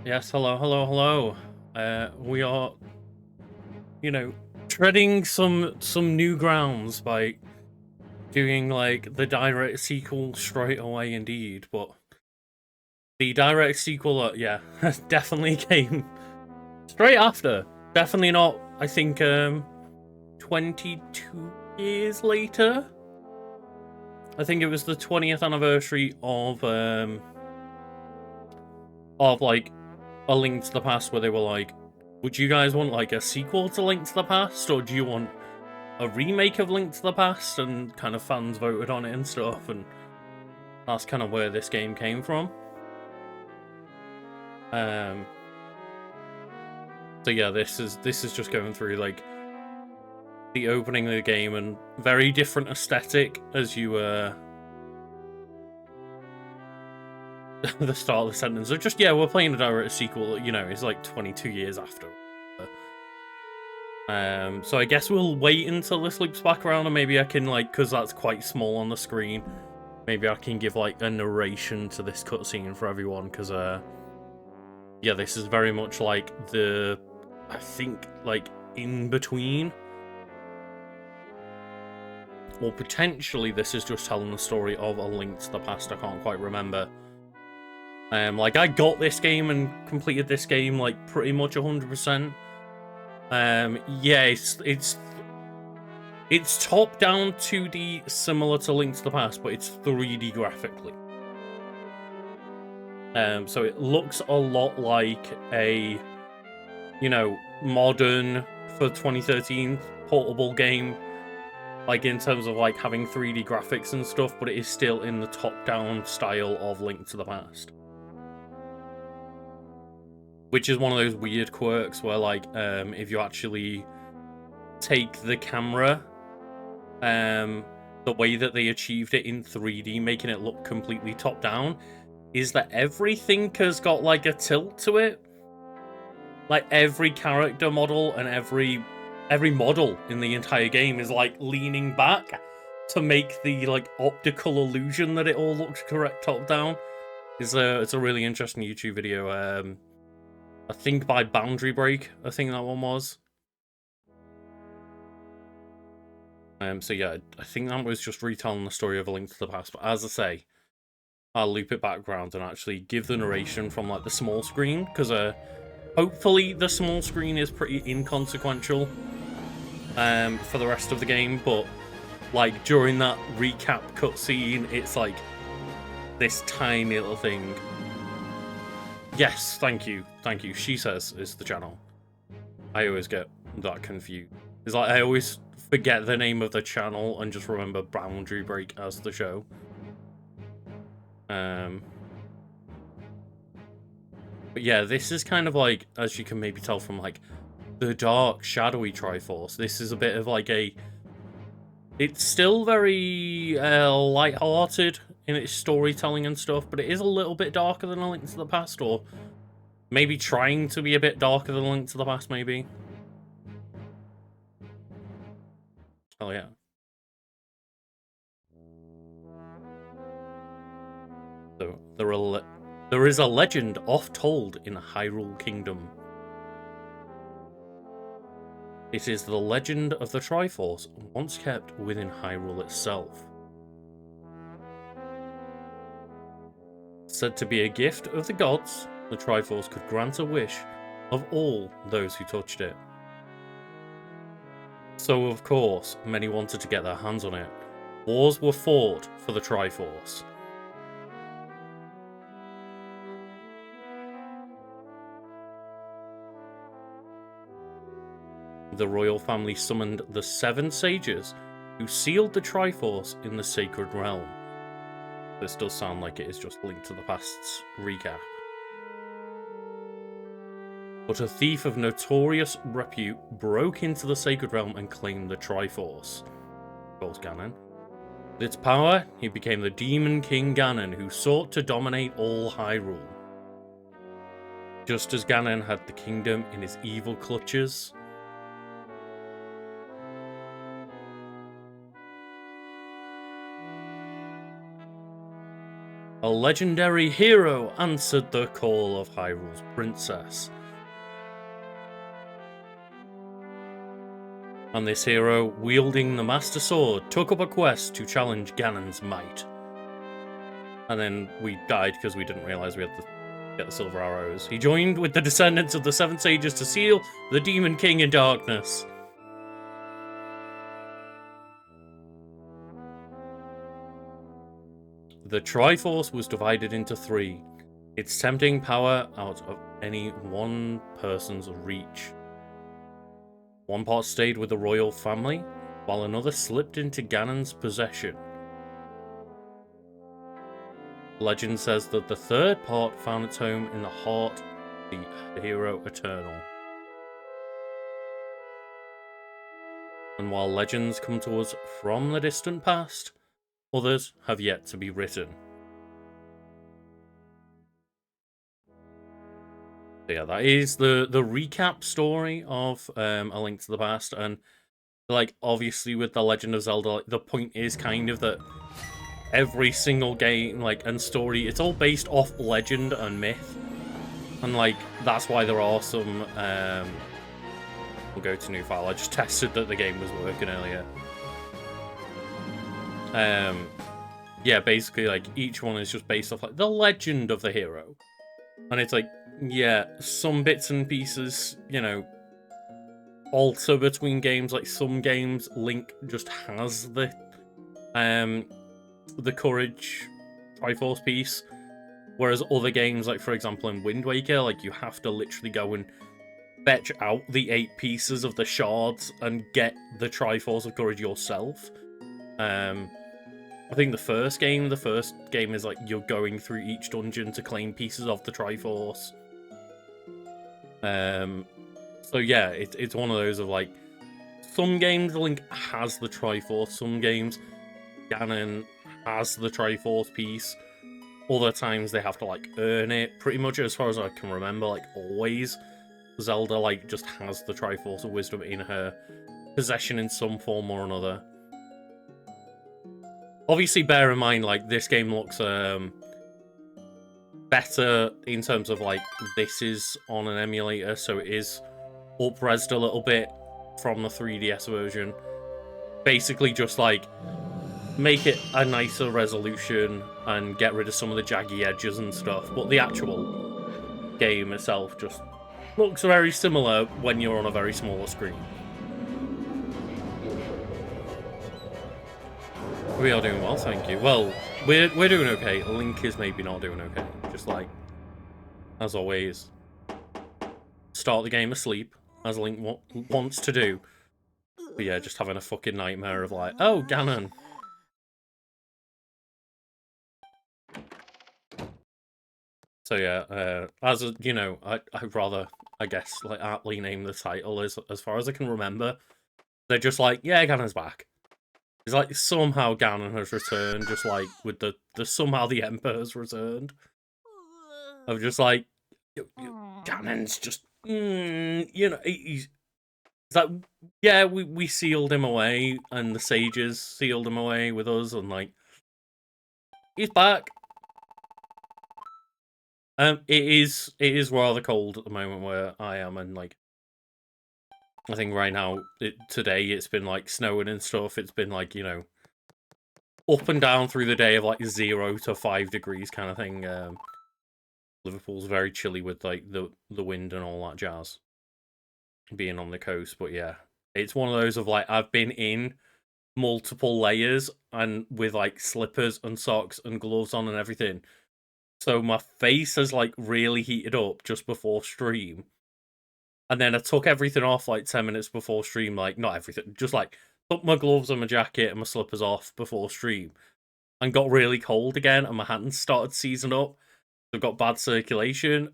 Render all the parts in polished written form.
Yes, hello, hello, hello. We are, you know, treading some new grounds by doing like the direct sequel straight away, indeed. But the direct sequel, yeah, definitely came straight after. Definitely not. I think 22 years later. I think it was the 20th anniversary of like A Link to the Past, where they were like, would you guys want like a sequel to Link to the Past, or do you want a remake of Link to the Past? And kind of fans voted on it and stuff, and that's kind of where this game came from. Um, so yeah, this is just going through like the opening of the game and very different aesthetic as you the start of the sentence. So just yeah, we're playing a direct sequel. You know, it's like 22 years after. So I guess we'll wait until this loops back around, and maybe I can like, because that's quite small on the screen. Maybe I can give like a narration to this cutscene for everyone, because yeah, this is very much like I think like in between, or potentially this is just telling the story of A Link to the Past. I can't quite remember. Like I got this game and completed this game like pretty much 100%. Yeah, it's top-down 2D, similar to Link to the Past, but it's 3D graphically. So it looks a lot like a, you know, modern for 2013 portable game, like in terms of like having 3D graphics and stuff, but it is still in the top-down style of Link to the Past. Which is one of those weird quirks where, like, if you actually take the camera, the way that they achieved it in 3D, making it look completely top-down, is that everything has got, like, a tilt to it. Like, every character model and every model in the entire game is, like, leaning back to make the, like, optical illusion that it all looks correct top-down. It's a really interesting YouTube video, I think by Boundary Break, I think that one was. So yeah, I think that was just retelling the story of A Link to the Past, but as I say, I'll loop it back around and actually give the narration from like the small screen, because hopefully the small screen is pretty inconsequential for the rest of the game, but like during that recap cutscene, it's like this tiny little thing. Yes, thank you, she says is the channel. I always get that confused. It's like I always forget the name of the channel and just remember Boundary Break as the show. But yeah, this is kind of like, as you can maybe tell from like the dark, shadowy Triforce, this is a bit of like it's still very light-hearted in its storytelling and stuff, but it is a little bit darker than A Link to the Past, or maybe trying to be a bit darker than A Link to the Past, maybe. Oh yeah. So there is a legend oft told in Hyrule Kingdom. It is the legend of the Triforce, once kept within Hyrule itself. Said to be a gift of the gods, the Triforce could grant a wish of all those who touched it. So, of course, many wanted to get their hands on it. Wars were fought for the Triforce. The royal family summoned the 7 sages who sealed the Triforce in the Sacred Realm. This does sound like it is just Link to the Past's recap. But a thief of notorious repute broke into the Sacred Realm and claimed the Triforce. Goes Ganon. With its power, he became the Demon King Ganon, who sought to dominate all Hyrule. Just as Ganon had the kingdom in his evil clutches, A legendary hero answered the call of Hyrule's princess. And this hero, wielding the Master Sword, took up a quest to challenge Ganon's might. And then we died because we didn't realize we had to get the silver arrows. He joined with the descendants of the Seven Sages to seal the Demon King in darkness. The Triforce was divided into three, its tempting power out of any one person's reach. One part stayed with the royal family, while another slipped into Ganon's possession. Legend says that the third part found its home in the heart of the hero eternal. And while legends come to us from the distant past, others have yet to be written. So yeah, that is the recap story of A Link to the Past, and like obviously with the Legend of Zelda, like, the point is kind of that every single game and story, it's all based off legend and myth, and like that's why there are some. We'll go to new file. I just tested that the game was working earlier. Yeah, basically like each one is just based off like the legend of the hero, and it's like, yeah, some bits and pieces, you know, alter between games. Like some games, Link just has the courage Triforce piece, whereas other games, like for example in Wind Waker, like you have to literally go and fetch out the 8 pieces of the shards and get the Triforce of Courage yourself. I think the first game is like you're going through each dungeon to claim pieces of the Triforce. So yeah, it's one of those of like, some games Link has the Triforce, some games Ganon has the Triforce piece. Other times they have to like earn it, pretty much as far as I can remember, like always. Zelda like just has the Triforce of Wisdom in her possession in some form or another. Obviously, bear in mind, like, this game looks better in terms of, like, this is on an emulator, so it is up-resed a little bit from the 3DS version. Basically just, like, make it a nicer resolution and get rid of some of the jaggy edges and stuff, but the actual game itself just looks very similar when you're on a very smaller screen. We are doing well, thank you. Well, we're doing okay. Link is maybe not doing okay. Just like, as always, start the game asleep, as Link wants to do. But yeah, just having a fucking nightmare of like, oh, Ganon. So yeah, as a, you know, I'd rather, I guess, like aptly name the title as far as I can remember. They're just like, yeah, Ganon's back. It's like somehow Ganon has returned, just like with the somehow the Emperor's returned. Of just like, Ganon's just, you know, he's like, yeah, we sealed him away, and the sages sealed him away with us, and like, he's back. It is rather cold at the moment where I am, and like, I think right now, today it's been like snowing and stuff. It's been like, you know, up and down through the day of like 0 to 5 degrees kind of thing. Liverpool's very chilly with like the wind and all that jazz, being on the coast. But yeah, it's one of those of like, I've been in multiple layers and with like slippers and socks and gloves on and everything. So my face has like really heated up just before stream. And then I took everything off like 10 minutes before stream, like not everything, just like took my gloves and my jacket and my slippers off before stream, and got really cold again, and my hands started seizing up. I've got bad circulation.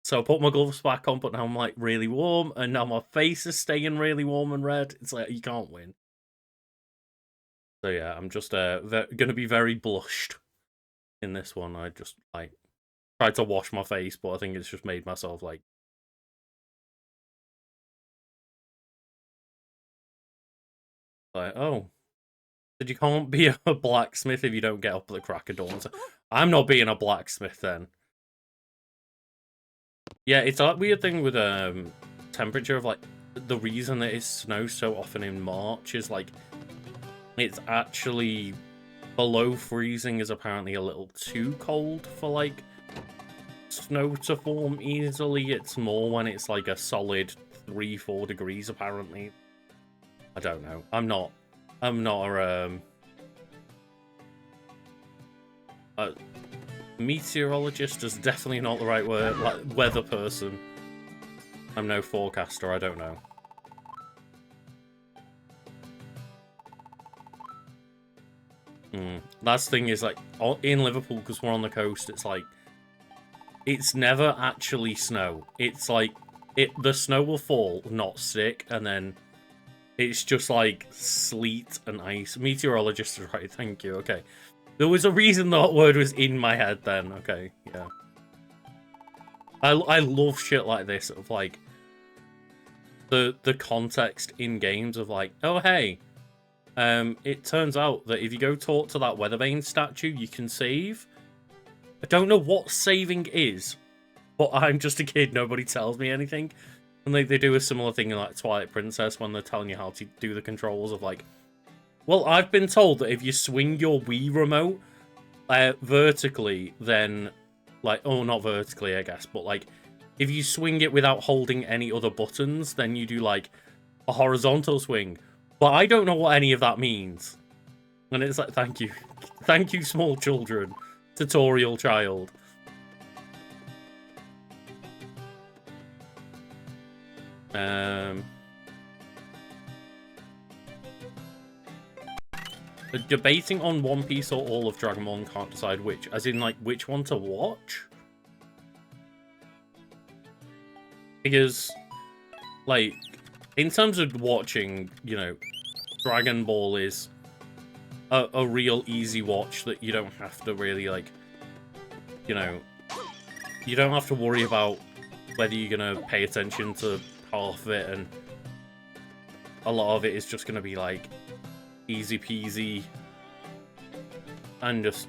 So I put my gloves back on, but now I'm like really warm, and now my face is staying really warm and red. It's like, you can't win. So yeah, I'm just gonna be very blushed in this one. I just like tried to wash my face, but I think it's just made myself like oh, Said you can't be a blacksmith if you don't get up at the crack of dawn. So I'm not being a blacksmith then. Yeah, it's that weird thing with temperature of like the reason that it snows so often in March is like it's actually below freezing is apparently a little too cold for like snow to form easily. It's more when it's like a solid 3-4 degrees apparently. I don't know. I'm not a meteorologist is definitely not the right word. Like weather person. I'm no forecaster, I don't know. Last thing is like in Liverpool, because we're on the coast, it's like it's never actually snow. It's like the snow will fall, not stick, and then it's just like sleet and ice. Meteorologist is right, thank you. Okay. There was a reason that word was in my head then. Okay, yeah. I love shit like this of like the context in games of like, oh hey, it turns out that if you go talk to that Weatherbane statue, you can save. I don't know what saving is, but I'm just a kid. Nobody tells me anything. And they do a similar thing in like Twilight Princess when they're telling you how to do the controls of like, well, I've been told that if you swing your Wii remote vertically, then like, oh, not vertically, I guess, but like if you swing it without holding any other buttons, then you do like a horizontal swing. But I don't know what any of that means. And it's like, thank you. Thank you, small children. Tutorial child. Debating on One Piece or all of Dragon Ball and can't decide which. As in, like, which one to watch? Because, like, in terms of watching, you know, Dragon Ball is a real easy watch that you don't have to really, like, you know, you don't have to worry about whether you're going to pay attention to half of it, and a lot of it is just going to be, like, easy peasy and just,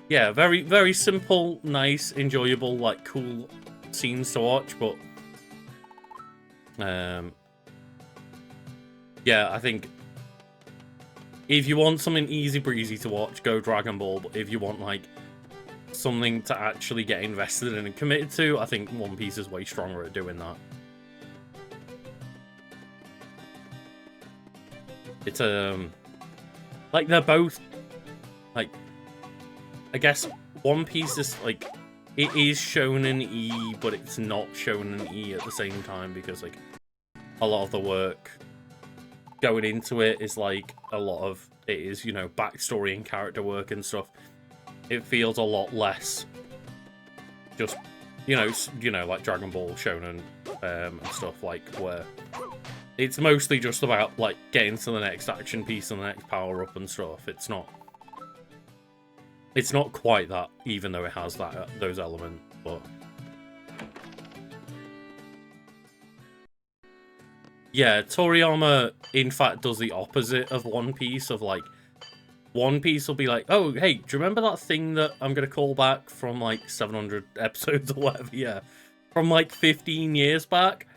yeah, very, very simple, nice, enjoyable, like, cool scenes to watch, but, yeah, I think if you want something easy breezy to watch, go Dragon Ball, but if you want, like, something to actually get invested in and committed to, I think One Piece is way stronger at doing that. It's, like, they're both, like, I guess One Piece is, like, it is Shonen E, but it's not Shonen E at the same time, because, like, a lot of the work going into it is, like, a lot of it is, you know, backstory and character work and stuff. It feels a lot less just, you know, like Dragon Ball, Shonen, and stuff, like, where it's mostly just about, like, getting to the next action piece and the next power-up and stuff. It's not quite that, even though it has that those elements, but yeah, Toriyama, in fact, does the opposite of One Piece, of, like, One Piece will be like, oh, hey, do you remember that thing that I'm going to call back from, like, 700 episodes or whatever? Yeah. From, like, 15 years back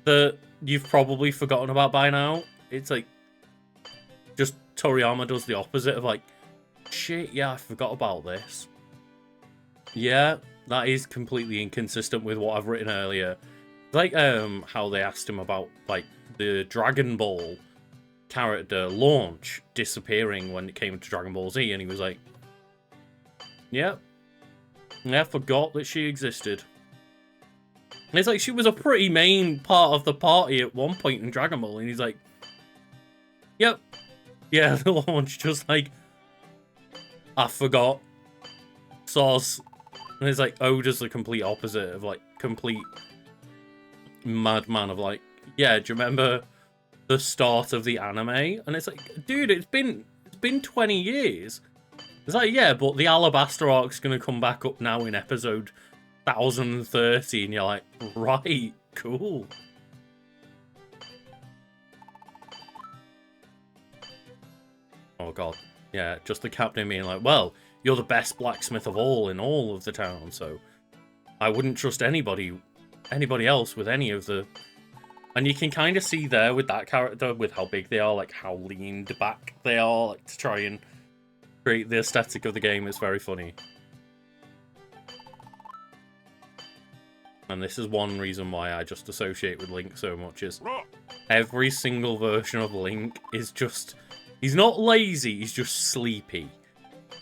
that you've probably forgotten about by now? It's like, just Toriyama does the opposite of, like, shit, yeah, I forgot about this. Yeah, that is completely inconsistent with what I've written earlier. Like, how they asked him about, like, the Dragon Ball character launch disappearing when it came to Dragon Ball Z, and he was like, yeah, I forgot that she existed. And it's like, she was a pretty main part of the party at one point in Dragon Ball, and he's like, yep, yeah, the launch, just like, I forgot, sauce. And it's like, Oda's the complete opposite of, like, complete madman of, like, yeah, do you remember the start of the anime? And it's like, dude, it's been 20 years. It's like, yeah, but the Alabaster arc's gonna come back up now in episode 1030, and you're like, right, cool. Oh god. Yeah, just the captain being like, well, you're the best blacksmith of all in all of the town, so I wouldn't trust anybody else with any of the... And you can kind of see there with that character, with how big they are, like how leaned back they are, like, to try and create the aesthetic of the game. It's very funny. And this is one reason why I just associate with Link so much, is every single version of Link is just... He's not lazy, he's just sleepy.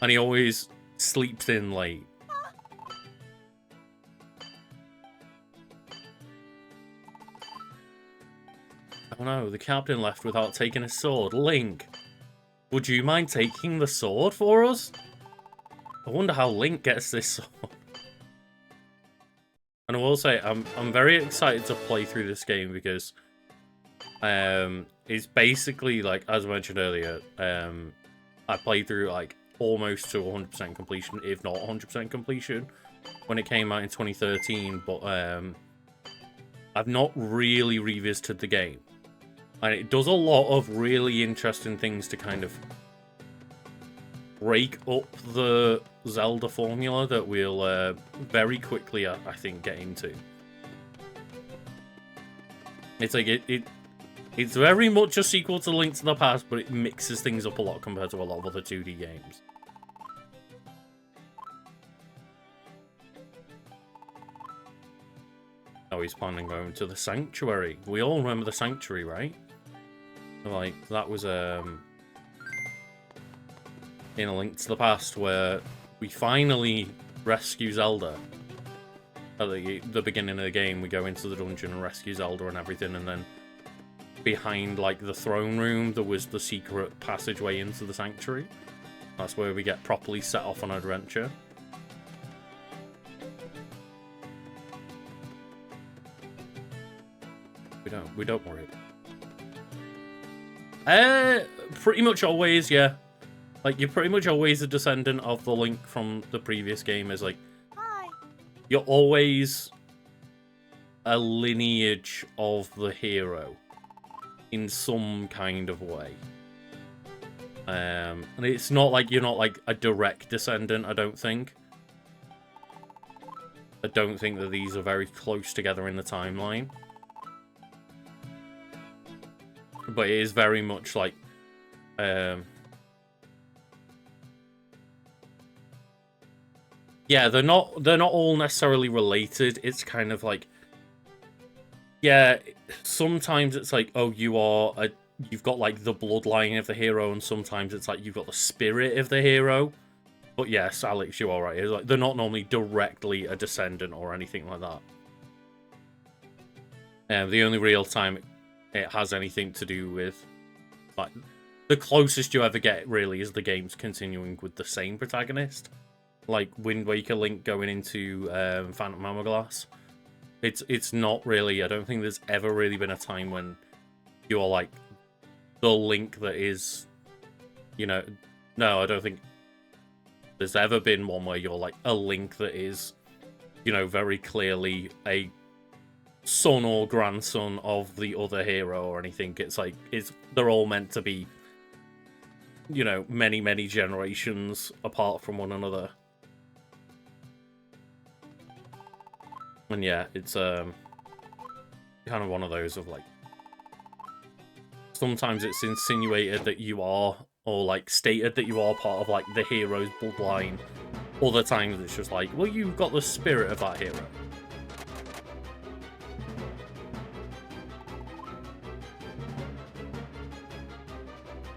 And he always sleeps in late. Oh no, the captain left without taking his sword. Link, would you mind taking the sword for us? I wonder how Link gets this sword. And I will say, I'm very excited to play through this game because it's basically, like, as I mentioned earlier, I played through, like, almost to 100% completion, if not 100% completion, when it came out in 2013, but I've not really revisited the game. And it does a lot of really interesting things to kind of break up the Zelda formula that we'll very quickly, I think, get into. It's like, it's very much a sequel to Link to the Past, but it mixes things up a lot compared to a lot of other 2D games. Oh, he's planning on going to the Sanctuary. We all remember the Sanctuary, right? Like, that was in A Link to the Past, where we finally rescue Zelda. At the beginning of the game, we go into the dungeon and rescue Zelda and everything, and then behind, like, the throne room, there was the secret passageway into the Sanctuary. That's where we get properly set off on an adventure. We don't worry. Pretty much always, yeah. Like, you're pretty much always a descendant of the Link from the previous game. Is like, hi. You're always a lineage of the hero in some kind of way. And it's not like you're not like a direct descendant, I don't think. I don't think that these are very close together in the timeline. But it is very much like, yeah, they're not all necessarily related. It's kind of like, yeah, sometimes it's like, oh, you've got like the bloodline of the hero, and sometimes it's like you've got the spirit of the hero. But yes, Alex, you're alright. It's like they're not normally directly a descendant or anything like that. The only real time it has anything to do with, like, the closest you ever get really is the game's continuing with the same protagonist, like Wind Waker Link going into Phantom Hourglass. It's not really, I don't think there's ever really been a time when you're like the Link that is, you know, no, I don't think there's ever been one where you're like a Link that is, you know, very clearly a son or grandson of the other hero or anything. It's like, they're all meant to be, you know, many generations apart from one another. And yeah, it's kind of one of those of like, sometimes it's insinuated that you are, or like stated that you are part of like the hero's bloodline. Other times it's just like, well, you've got the spirit of that hero.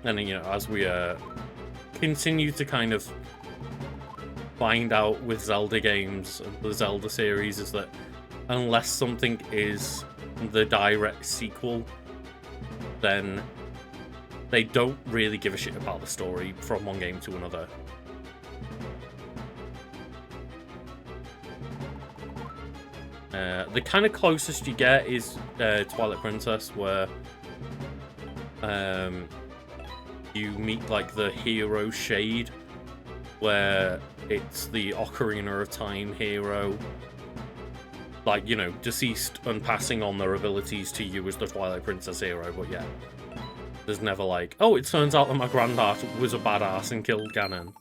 And, you know, as we continue to kind of find out with Zelda games, the Zelda series, is that unless something is the direct sequel, then they don't really give a shit about the story from one game to another. The kind of closest you get is Twilight Princess, where you meet like the hero Shade, where it's the Ocarina of Time hero, like, you know, deceased and passing on their abilities to you as the Twilight Princess hero. But yeah, There's never like, oh, it turns out that my granddad was a badass and killed Ganon.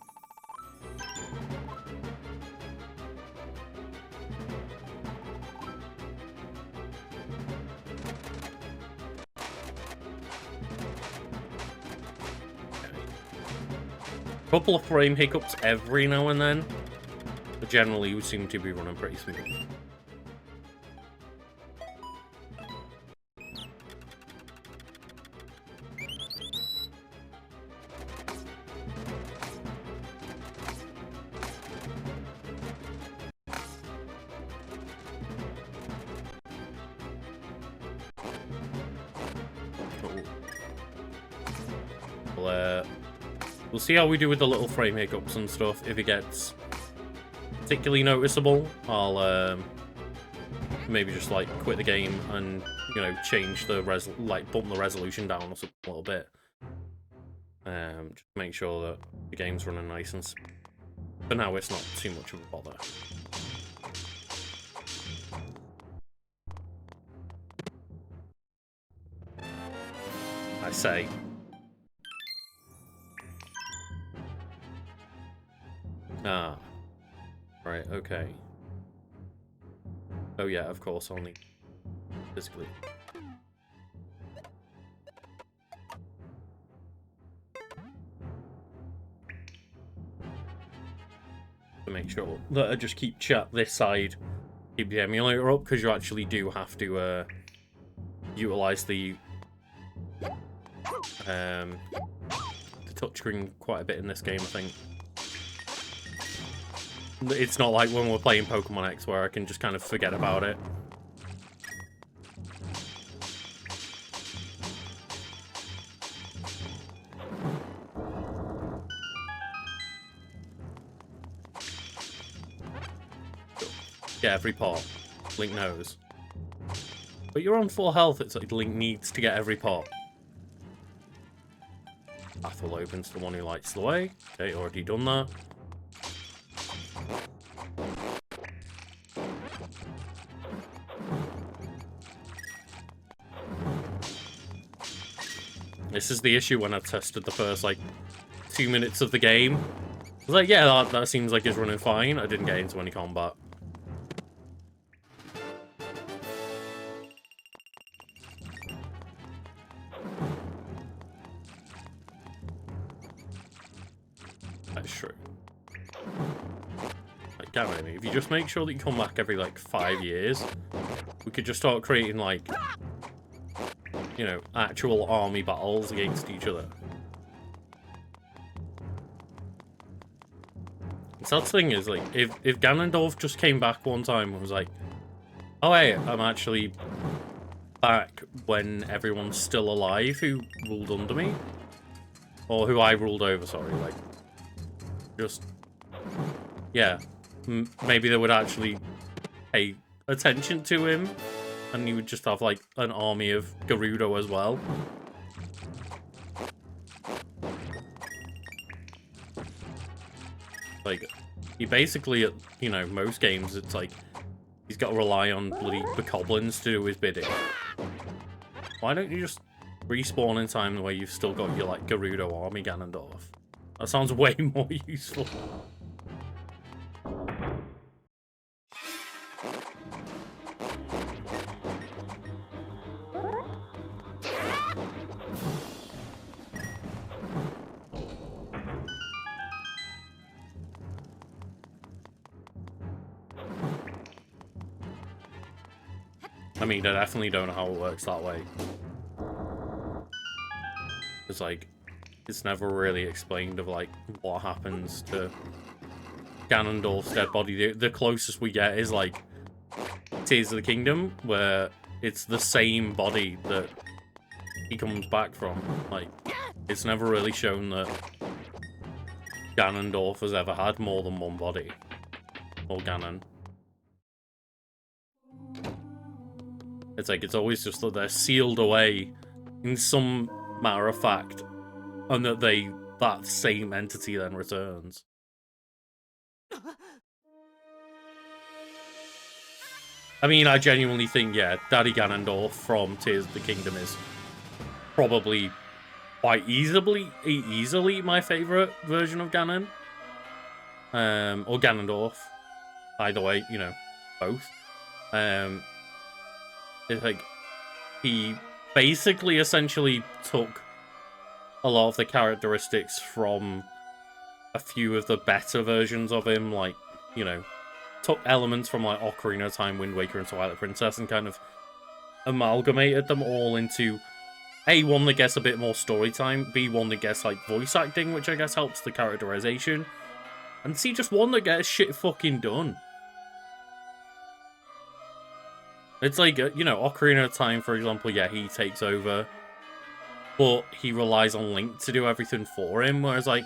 Couple of frame hiccups every now and then, but generally we seem to be running pretty smooth. We'll see how we do with the little frame hiccups and stuff. If it gets particularly noticeable, I'll maybe just like quit the game and, you know, change the bump the resolution down or something a little bit. Just make sure that the game's running nice and for now it's not too much of a bother. I say. Ah. Right, okay. Oh yeah, of course, I'll need physically. To make sure that I just keep this side, keep the emulator up, because you actually do have to utilize the touchscreen quite a bit in this game, I think. It's not like when we're playing Pokemon X where I can just kind of forget about it. Get every pot. Link knows. But you're on full health, it's like Link needs to get every pot. Path will open to the one who lights the way. Okay, already done that. This is the issue when I tested the first, like, 2 minutes of the game. I was like, yeah, that seems like it's running fine. I didn't get into any combat. That's true. Like, damn it, if you just make sure that you come back every, like, 5 years, we could just start creating, like, you know, actual army battles against each other. The sad thing is, like, if Ganondorf just came back one time and was like, oh hey, I'm actually back when everyone's still alive who ruled under me. Or who I ruled over, sorry, like, just, yeah. Maybe they would actually pay attention to him. And you would just have, like, an army of Gerudo as well. Like, he basically, you know, most games, it's like, he's got to rely on bloody bokoblins to do his bidding. Why don't you just respawn in time the way you've still got your, like, Gerudo army Ganondorf? That sounds way more useful. I mean, I definitely don't know how it works that way. It's like, it's never really explained of, like, what happens to Ganondorf's dead body. The closest we get is, like, Tears of the Kingdom, where it's the same body that he comes back from. Like, it's never really shown that Ganondorf has ever had more than one body. Or Ganon. It's like, it's always just that they're sealed away in some matter of fact, and that that same entity then returns. I mean, I genuinely think, yeah, Daddy Ganondorf from Tears of the Kingdom is probably quite easily my favorite version of Ganon. Or Ganondorf. Either way, you know, both. It's like he basically essentially took a lot of the characteristics from a few of the better versions of him, like, you know, took elements from like Ocarina of Time, Wind Waker, and Twilight Princess, and kind of amalgamated them all into A, one that gets a bit more story time, B, one that gets like voice acting, which I guess helps the characterization, and C, just one that gets shit fucking done. It's like, you know, Ocarina of Time, for example, yeah, he takes over, but he relies on Link to do everything for him, whereas, like,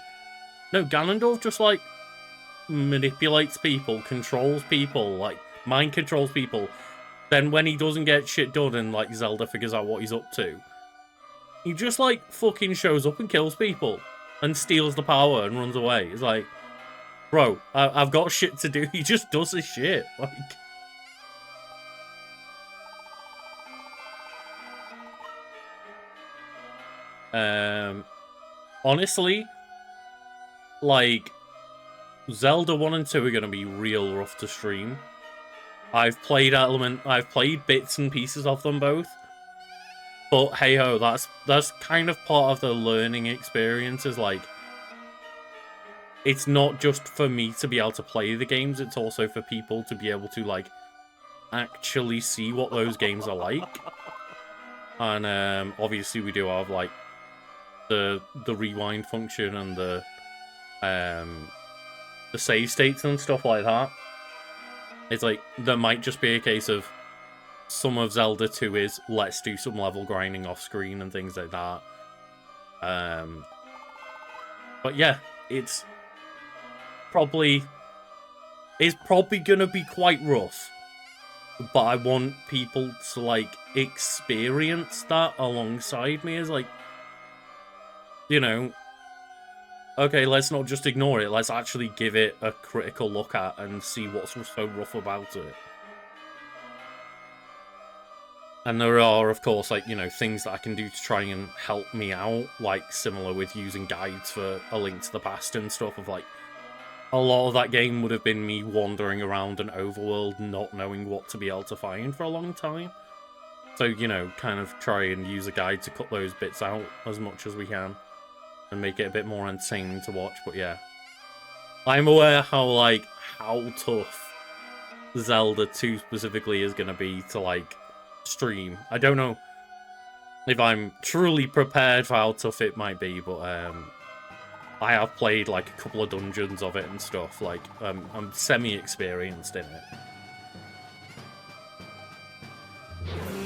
no, Ganondorf just, like, manipulates people, controls people, like, mind controls people. Then when he doesn't get shit done and, like, Zelda figures out what he's up to, he just, like, fucking shows up and kills people and steals the power and runs away. It's like, bro, I've got shit to do. He just does his shit. Like... honestly, like, Zelda 1 and 2 are going to be real rough to stream. I've played bits and pieces of them both. But hey ho, that's kind of part of the learning experience, is like, it's not just for me to be able to play the games, it's also for people to be able to, like, actually see what those games are like. And obviously we do have, like, the rewind function and the save states and stuff like that. It's like, there might just be a case of some of Zelda 2 is, let's do some level grinding off screen and things like that. But yeah, it's probably gonna be quite rough. But I want people to, like, experience that alongside me, as, like, you know, okay, let's not just ignore it. Let's actually give it a critical look at and see what's so rough about it. And there are, of course, like, you know, things that I can do to try and help me out, like, similar with using guides for A Link to the Past and stuff, of, like, a lot of that game would have been me wandering around an overworld not knowing what to be able to find for a long time. So, you know, kind of try and use a guide to cut those bits out as much as we can and make it a bit more entertaining to watch. But yeah, I'm aware how tough Zelda 2 specifically is going to be to, like, stream. I don't know if I'm truly prepared for how tough it might be, but I have played, like, a couple of dungeons of it and stuff. Like, I'm semi-experienced in it.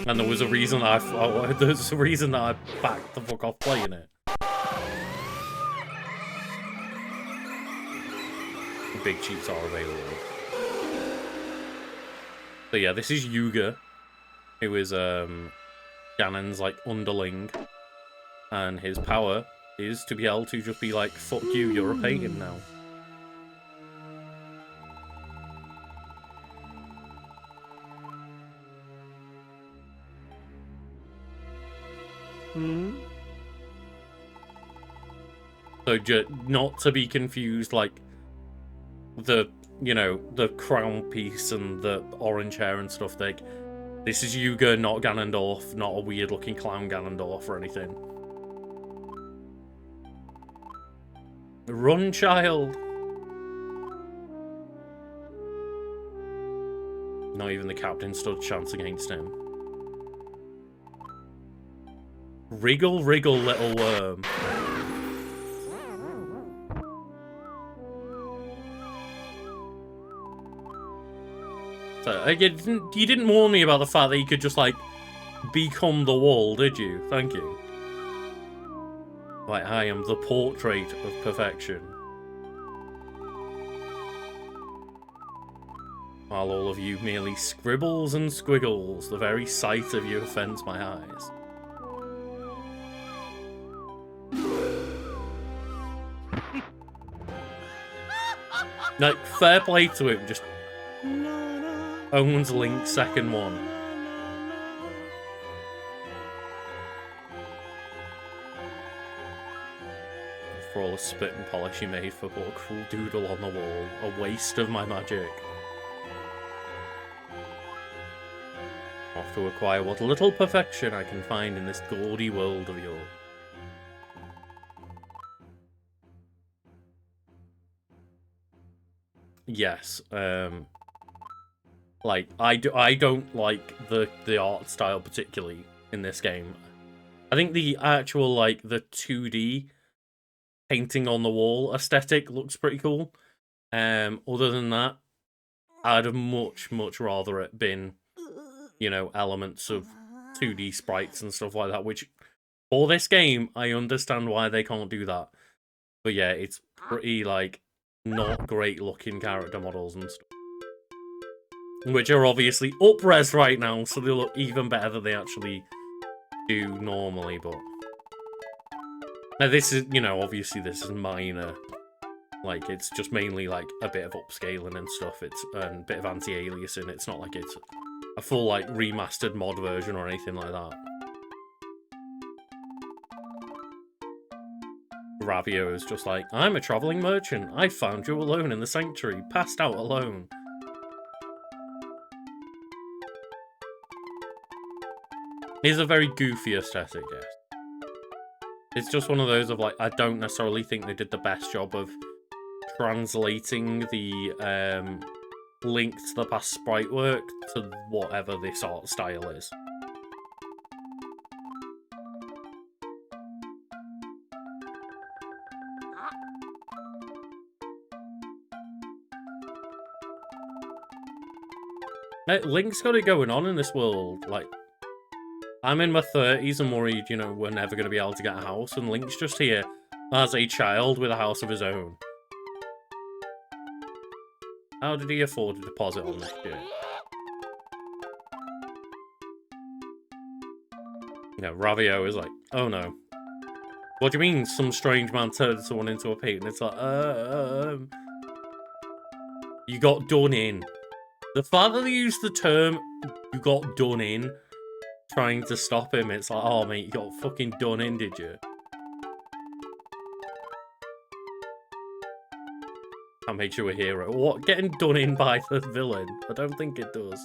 And there was a reason I backed the fuck off playing it. The big cheats are available. So yeah, this is Yuga, who is Ganon's, like, underling, and his power is to be able to just be like, fuck you, you're a pagan now. So not to be confused, like, the, you know, the crown piece and the orange hair and stuff, like, this is Yuga, not Ganondorf, not a weird looking clown Ganondorf or anything. Run, child! Not even the captain stood a chance against him. Wriggle, wriggle, little worm. So, you didn't warn me about the fact that you could just, like, become the wall, did you? Thank you. Like, I am the portrait of perfection. While all of you merely scribbles and squiggles, the very sight of you offends my eyes. Like, fair play to him, just owns Link's second one. for all the spit and polish you made for poor cruel doodle on the wall. A waste of my magic. Off to acquire what little perfection I can find in this gaudy world of yours. Yes, like, I don't like the art style particularly in this game. I think the actual, like, the 2D painting on the wall aesthetic looks pretty cool. Other than that, I'd have much rather it been, you know, elements of 2D sprites and stuff like that, which, for this game, I understand why they can't do that. But yeah, it's pretty, like, not great looking character models and stuff. Which are obviously up-res right now, so they look even better than they actually do normally, but... Now this is, you know, obviously this is minor. Like, it's just mainly, like, a bit of upscaling and stuff. It's a bit of anti-aliasing. It's not like it's a full, like, remastered mod version or anything like that. Ravio is just like, I'm a traveling merchant. I found you alone in the sanctuary, passed out alone. It's a very goofy aesthetic, yes. It's just one of those of, like, I don't necessarily think they did the best job of translating the Link to the Past sprite work to whatever this art style is. Link's got it going on in this world. Like, I'm in my 30s and worried, you know, we're never going to be able to get a house, and Link's just here as a child with a house of his own. How did he afford a deposit on this shit? You know, Ravio is like, oh no. What do you mean some strange man turned someone into a pig? And it's like, you got done in. The fact that they used the term, you got done in, trying to stop him, it's like, oh mate, you got fucking done in, did you? That made you a hero. What? Getting done in by the villain? I don't think it does.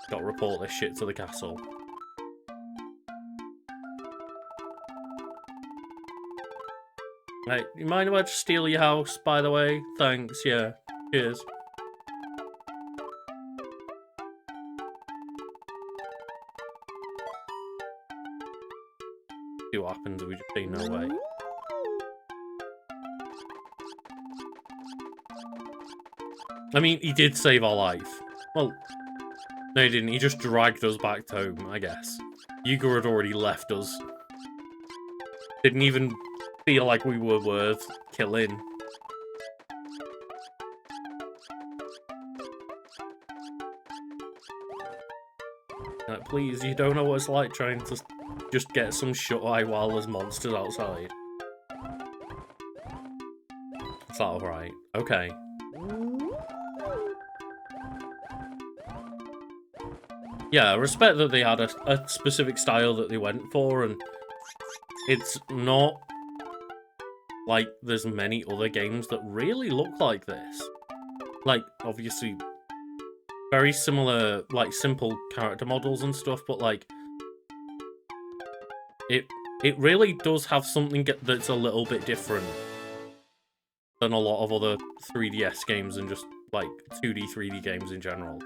Gotta report this shit to the castle. Hey, you mind if I just steal your house, by the way? Thanks, yeah. Cheers. See what happens if we just say no way. I mean, he did save our life. Well, no he didn't. He just dragged us back home, I guess. Yuga had already left us. Didn't even feel like we were worth killing. Like, please, you don't know what it's like trying to just get some shut-eye while there's monsters outside. Is that alright? Okay. Yeah, I respect that they had a specific style that they went for, and it's not like there's many other games that really look like this. Like, obviously, very similar, like, simple character models and stuff, but, like, it really does have something that's a little bit different than a lot of other 3DS games and just, like, 2D, 3D games in general.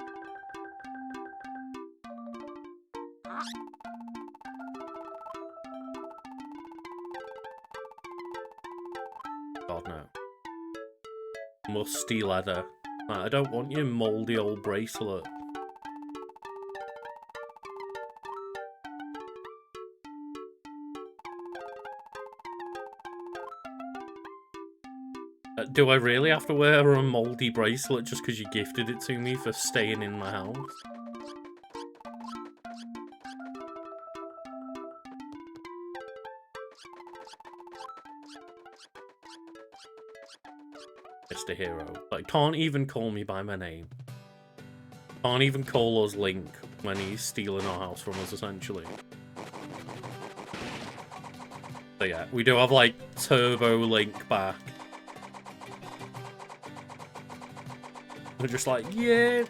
God, no. Musty leather. I don't want your mouldy old bracelet. Do I really have to wear a mouldy bracelet just because you gifted it to me for staying in my house? Mr. Hero. Like, can't even call me by my name. Can't even call us Link when he's stealing our house from us, essentially. So yeah, we do have like Turbo Link back. We're just like, yeah,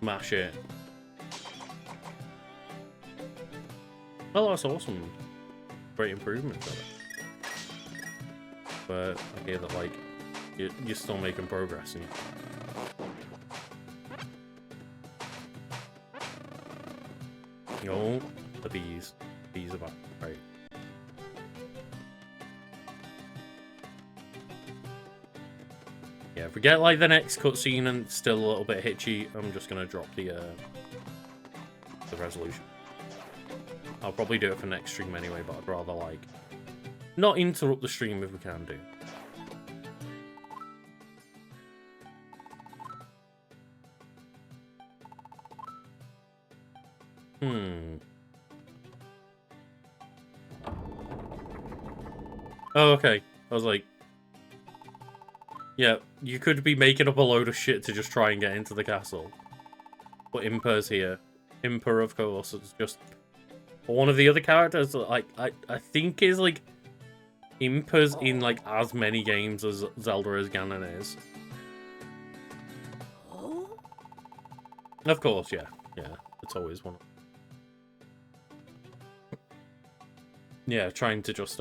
mash it. Oh, that's awesome. Great improvement of it. But I hear that like you're still making progress and oh, the bees. Bees are back. Right. Yeah, if we get like the next cutscene and it's still a little bit hitchy, I'm just gonna drop the resolution. I'll probably do it for next stream anyway, but I'd rather like not interrupt the stream if we can do. Oh, okay. I was like, yeah, you could be making up a load of shit to just try and get into the castle. But Imper's here. Imper, of course, is just one of the other characters that, like, I think is, like, Imper's in, like, as many games as Zelda as Ganon is. Of course, yeah. Yeah, it's always one. Yeah, trying to just,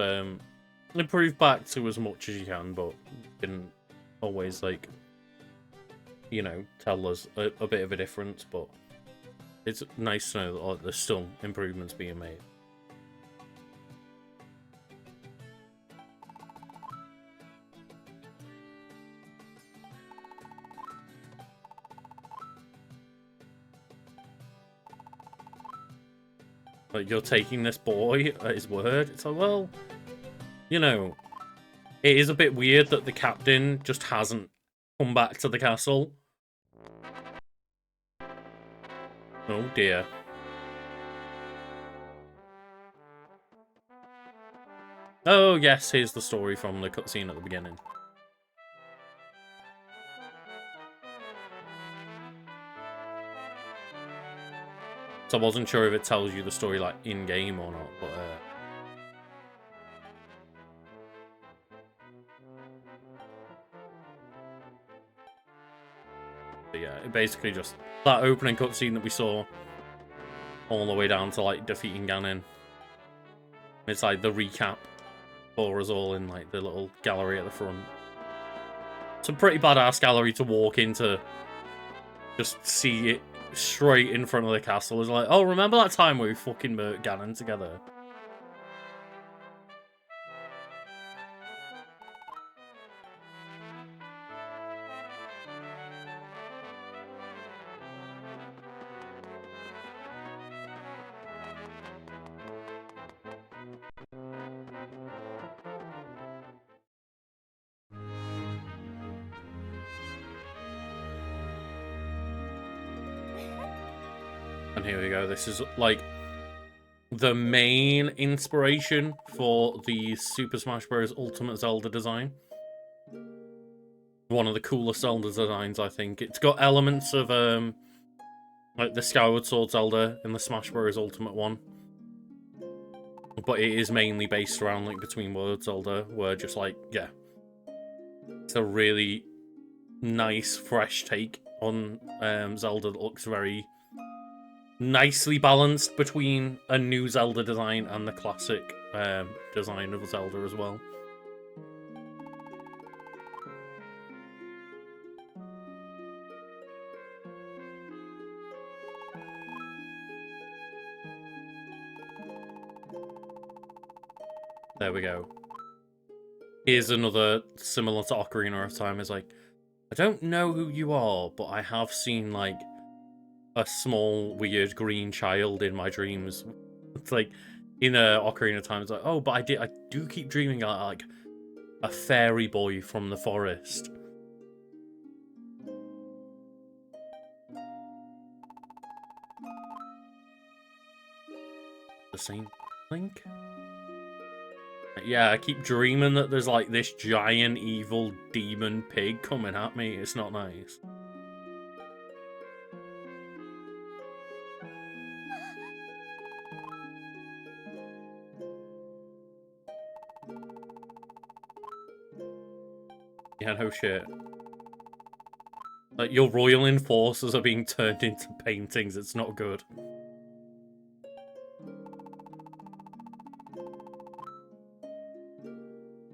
improve back to as much as you can, but didn't always, like, you know, tell us a bit of a difference, but it's nice to know that like, there's still improvements being made. Like, you're taking this boy at his word? It's like, well, you know, it is a bit weird that the captain just hasn't come back to the castle. Oh dear. Oh yes, here's the story from the cutscene at the beginning. So I wasn't sure if it tells you the story like in-game or not, but yeah, it basically just that opening cutscene that we saw all the way down to like defeating Ganon. It's like the recap for us all in like the little gallery at the front. It's a pretty badass gallery to walk into. Just see it straight in front of the castle. It's like, oh, remember that time where we fucking murked Ganon together? And here we go. This is like the main inspiration for the Super Smash Bros. Ultimate Zelda design. One of the coolest Zelda designs, I think. It's got elements of like the Skyward Sword Zelda in the Smash Bros. Ultimate one. But it is mainly based around like Between Worlds Zelda, where just like, yeah. It's a really nice, fresh take on Zelda that looks very nicely balanced between a new Zelda design and the classic design of Zelda as well. There we go. Here's another similar to Ocarina of Time. Is like, I don't know who you are, but I have seen like a small weird green child in my dreams. It's like in Ocarina of Time. It's like, oh, but I do keep dreaming like a fairy boy from the forest. The same Link? Yeah, I keep dreaming that there's like this giant evil demon pig coming at me. It's not nice. Yeah, no shit. Like, your royal enforcers are being turned into paintings. It's not good.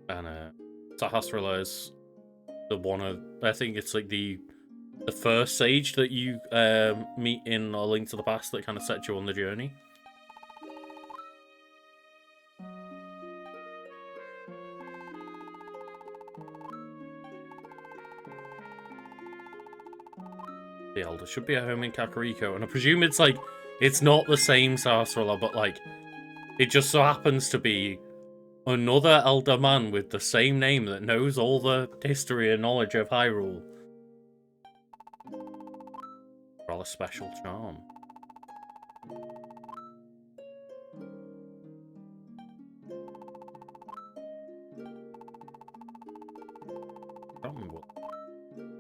And Sahasrara is the one of... I think it's like the first sage that you meet in A Link to the Past that kind of sets you on the journey. The Elder should be at home in Kakariko, and I presume it's like, it's not the same Sahasrara, but like, it just so happens to be another elder man with the same name that knows all the history and knowledge of Hyrule. Rather special charm.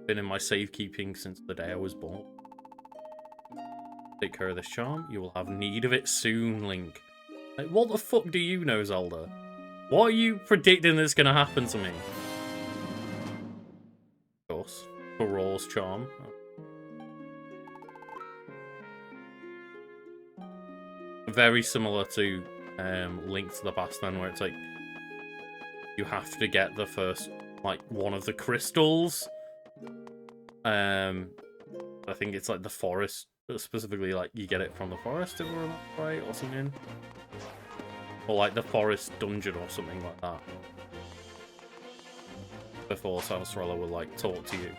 Been in my safekeeping since the day I was born. Take care of this charm. You will have need of it soon, Link. Like, what the fuck do you know, Zelda? What are you predicting that's gonna happen to me? Of course. Coral's charm. Very similar to Link to the Past then, where it's like, you have to get the first, like, one of the crystals. I think it's like the forest, specifically like you get it from the forest, if we're right, or something. Or like the forest dungeon or something like that. Before Sahasrara will like talk to you.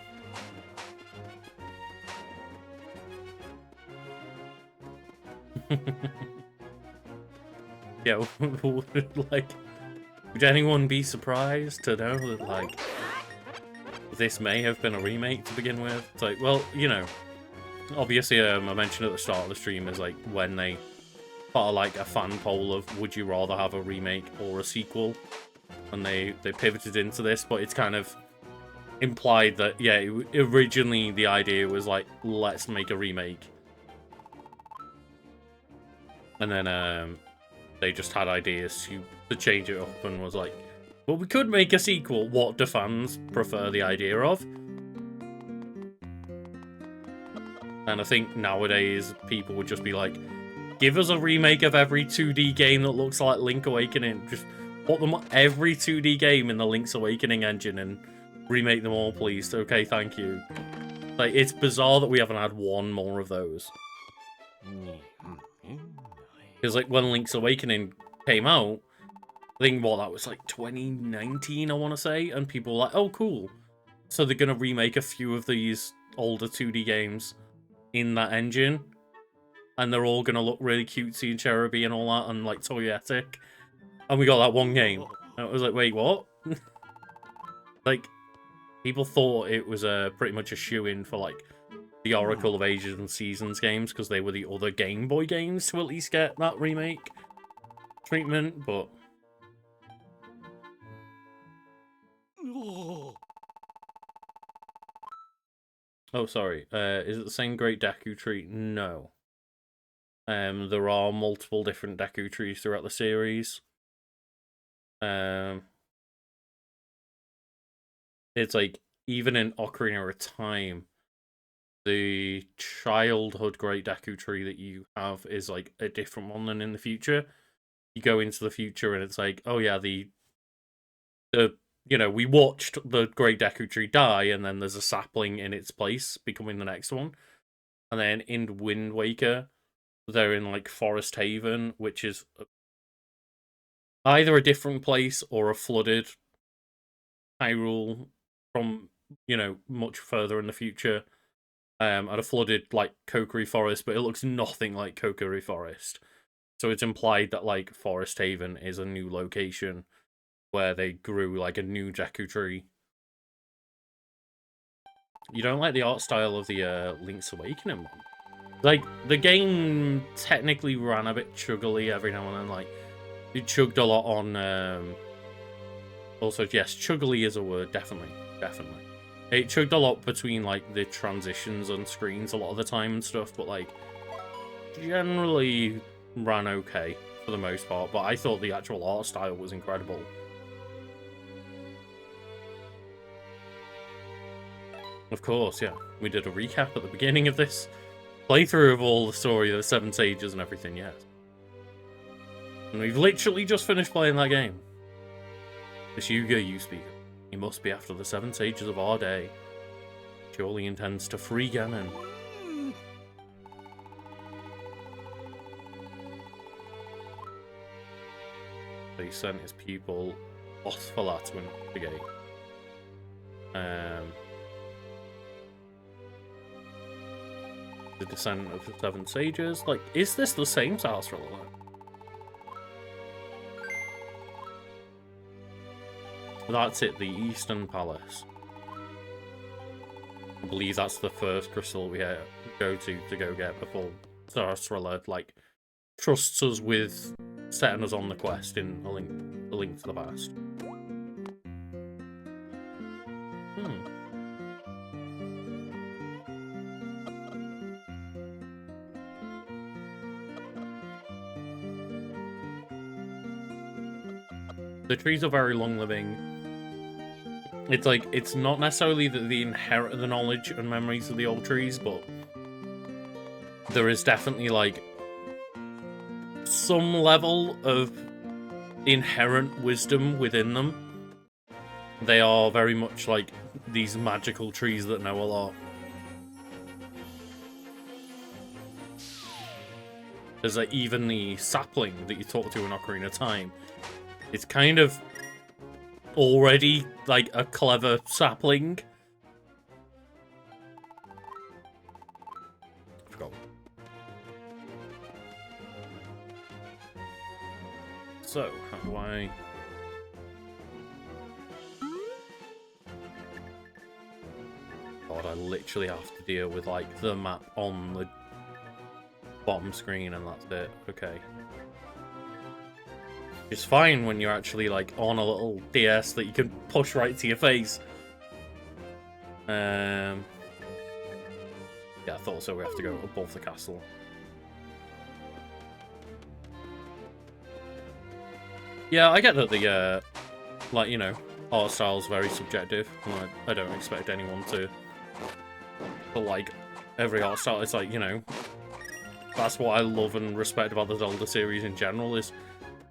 Yeah, like, would anyone be surprised to know that, like, this may have been a remake to begin with? It's like, well, you know, obviously, I mentioned at the start of the stream is like when they put like a fan poll of would you rather have a remake or a sequel, and they pivoted into this, but it's kind of implied that, yeah, originally the idea was like, let's make a remake, and then they just had ideas to change it up and was like, well, we could make a sequel. What do fans prefer the idea of? And I think nowadays people would just be like, give us a remake of every 2D game that looks like Link Awakening. Just put them every 2D game in the Link's Awakening engine and remake them all, please. Okay, thank you. Like, it's bizarre that we haven't had one more of those. Because, like, when Link's Awakening came out, I think, that was, like, 2019, I want to say, and people were like, oh, cool. So they're going to remake a few of these older 2D games in that engine, and they're all going to look really cutesy and cheruby and all that, and, like, toyetic. And we got that one game. And it was like, wait, what? Like, people thought it was pretty much a shoo-in for, like, the Oracle of Ages and Seasons games, because they were the other Game Boy games to at least get that remake treatment, but... Oh, sorry. Is it the same Great Deku Tree? No. There are multiple different Deku Trees throughout the series. It's like, even in Ocarina of Time, the childhood Great Deku Tree that you have is like a different one than in the future. You go into the future and it's like, oh yeah, the you know, we watched the Great Deku Tree die, and then there's a sapling in its place, becoming the next one. And then in Wind Waker, they're in, like, Forest Haven, which is either a different place or a flooded Hyrule from, you know, much further in the future. And a flooded, like, Kokiri Forest, but it looks nothing like Kokiri Forest. So it's implied that, like, Forest Haven is a new location where they grew, like, a new Deku Tree. You don't like the art style of the Link's Awakening one? Like, the game technically ran a bit chuggily every now and then. Like, it chugged a lot on... Also, yes, chuggily is a word, definitely. Definitely. It chugged a lot between, like, the transitions on screens a lot of the time and stuff, but, like, generally ran okay for the most part. But I thought the actual art style was incredible. Of course, yeah. We did a recap at the beginning of this playthrough of all the story of the Seven Sages and everything, yes. And we've literally just finished playing that game. This Yuga you speak of, he must be after the Seven Sages of our day. Surely intends to free Ganon. So he sent his pupil Osfala to investigate. The descent of the Seven Sages. Like, is this the same Sarsaparilla? That's it, the Eastern Palace. I believe that's the first crystal we go to go get before Sarsaparilla, like, trusts us with setting us on the quest in A Link to the Past. The trees are very long-living. It's like, it's not necessarily that they inherit the knowledge and memories of the old trees, but there is definitely, like, some level of inherent wisdom within them. They are very much like these magical trees that know a lot. There's like, even the sapling that you talk to in Ocarina of Time. It's kind of already like a clever sapling. I forgot. So, how do I... God, I literally have to deal with like the map on the bottom screen and that's it. Okay. It's fine when you're actually like on a little DS that you can push right to your face. Yeah, I thought so. We have to go above the castle. Yeah, I get that the like, you know, art style's very subjective. Like, I don't expect anyone to like every art style. It's like, you know, that's what I love and respect about the Zelda series in general, is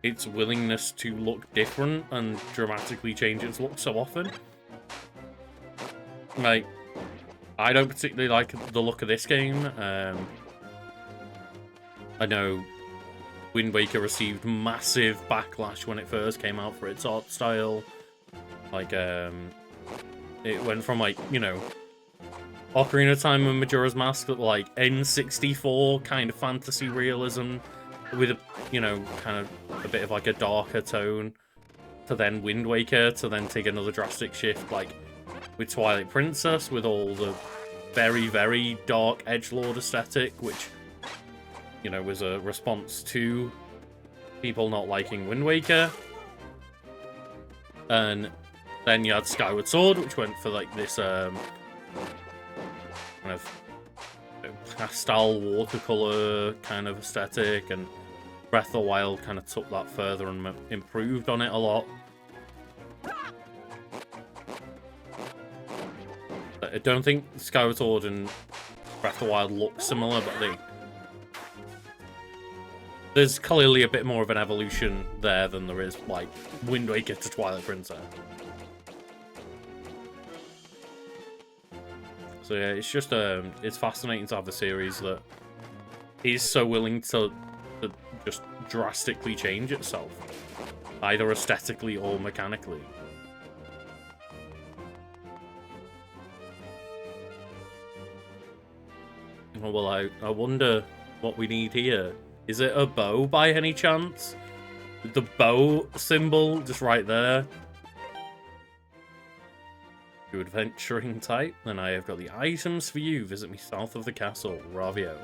its willingness to look different and dramatically change its look so often. Like, I don't particularly like the look of this game. I know Wind Waker received massive backlash when it first came out for its art style. Like, it went from, like, you know, Ocarina of Time and Majora's Mask, like, N64 kind of fantasy realism with a, you know, kind of a bit of like a darker tone, to then Wind Waker, to then take another drastic shift, like with Twilight Princess, with all the very, very dark edgelord aesthetic, which, you know, was a response to people not liking Wind Waker. And then you had Skyward Sword, which went for like this kind of pastel watercolor kind of aesthetic, and Breath of the Wild kind of took that further and improved on it a lot. I don't think Skyward Sword and Breath of the Wild look similar, but there's clearly a bit more of an evolution there than there is, like, Wind Waker to Twilight Princess. So yeah, it's just, it's fascinating to have a series that is so willing to just drastically change itself, either aesthetically or mechanically. Well, I wonder what we need here. Is it a bow by any chance? The bow symbol just right there. You adventuring type? Then I have got the items for you. Visit me south of the castle, Ravio.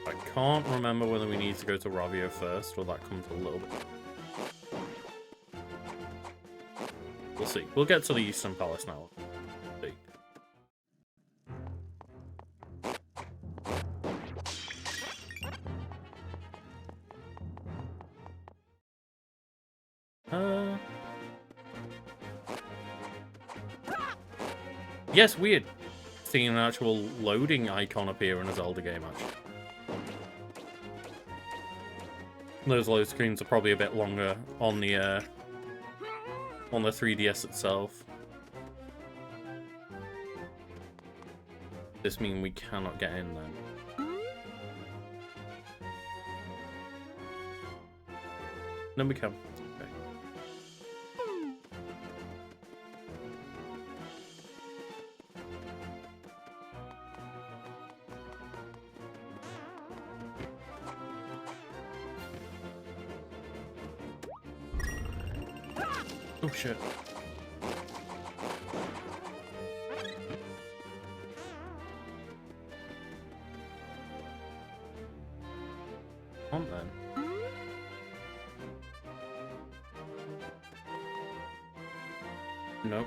I can't remember whether we need to go to Ravio first, or that comes a little bit. We'll see. We'll get to the Eastern Palace now. See. Yes, weird seeing an actual loading icon appear in a Zelda game, actually. Those load screens are probably a bit longer on the 3DS itself. This means we cannot get in then. Then we can. Okay. Oh shit. On then. Nope.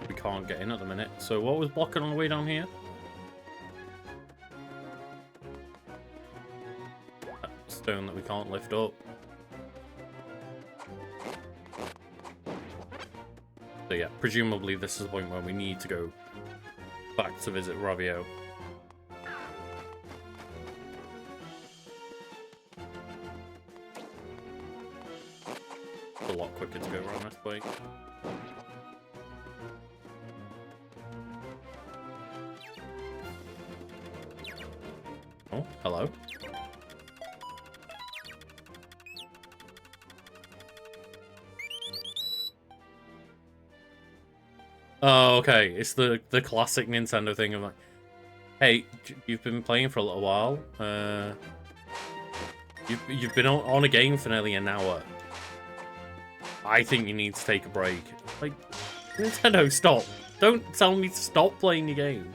We can't get in at the minute. So what was blocking on the way down here? That stone that we can't lift up. So yeah, presumably this is the point where we need to go back to visit Ravio. A lot quicker to go around this way. Oh, hello. Oh, okay. It's the classic Nintendo thing of like, hey, you've been playing for a little while. You've been on a game for nearly an hour. I think you need to take a break. Like, Nintendo, stop. Don't tell me to stop playing your game.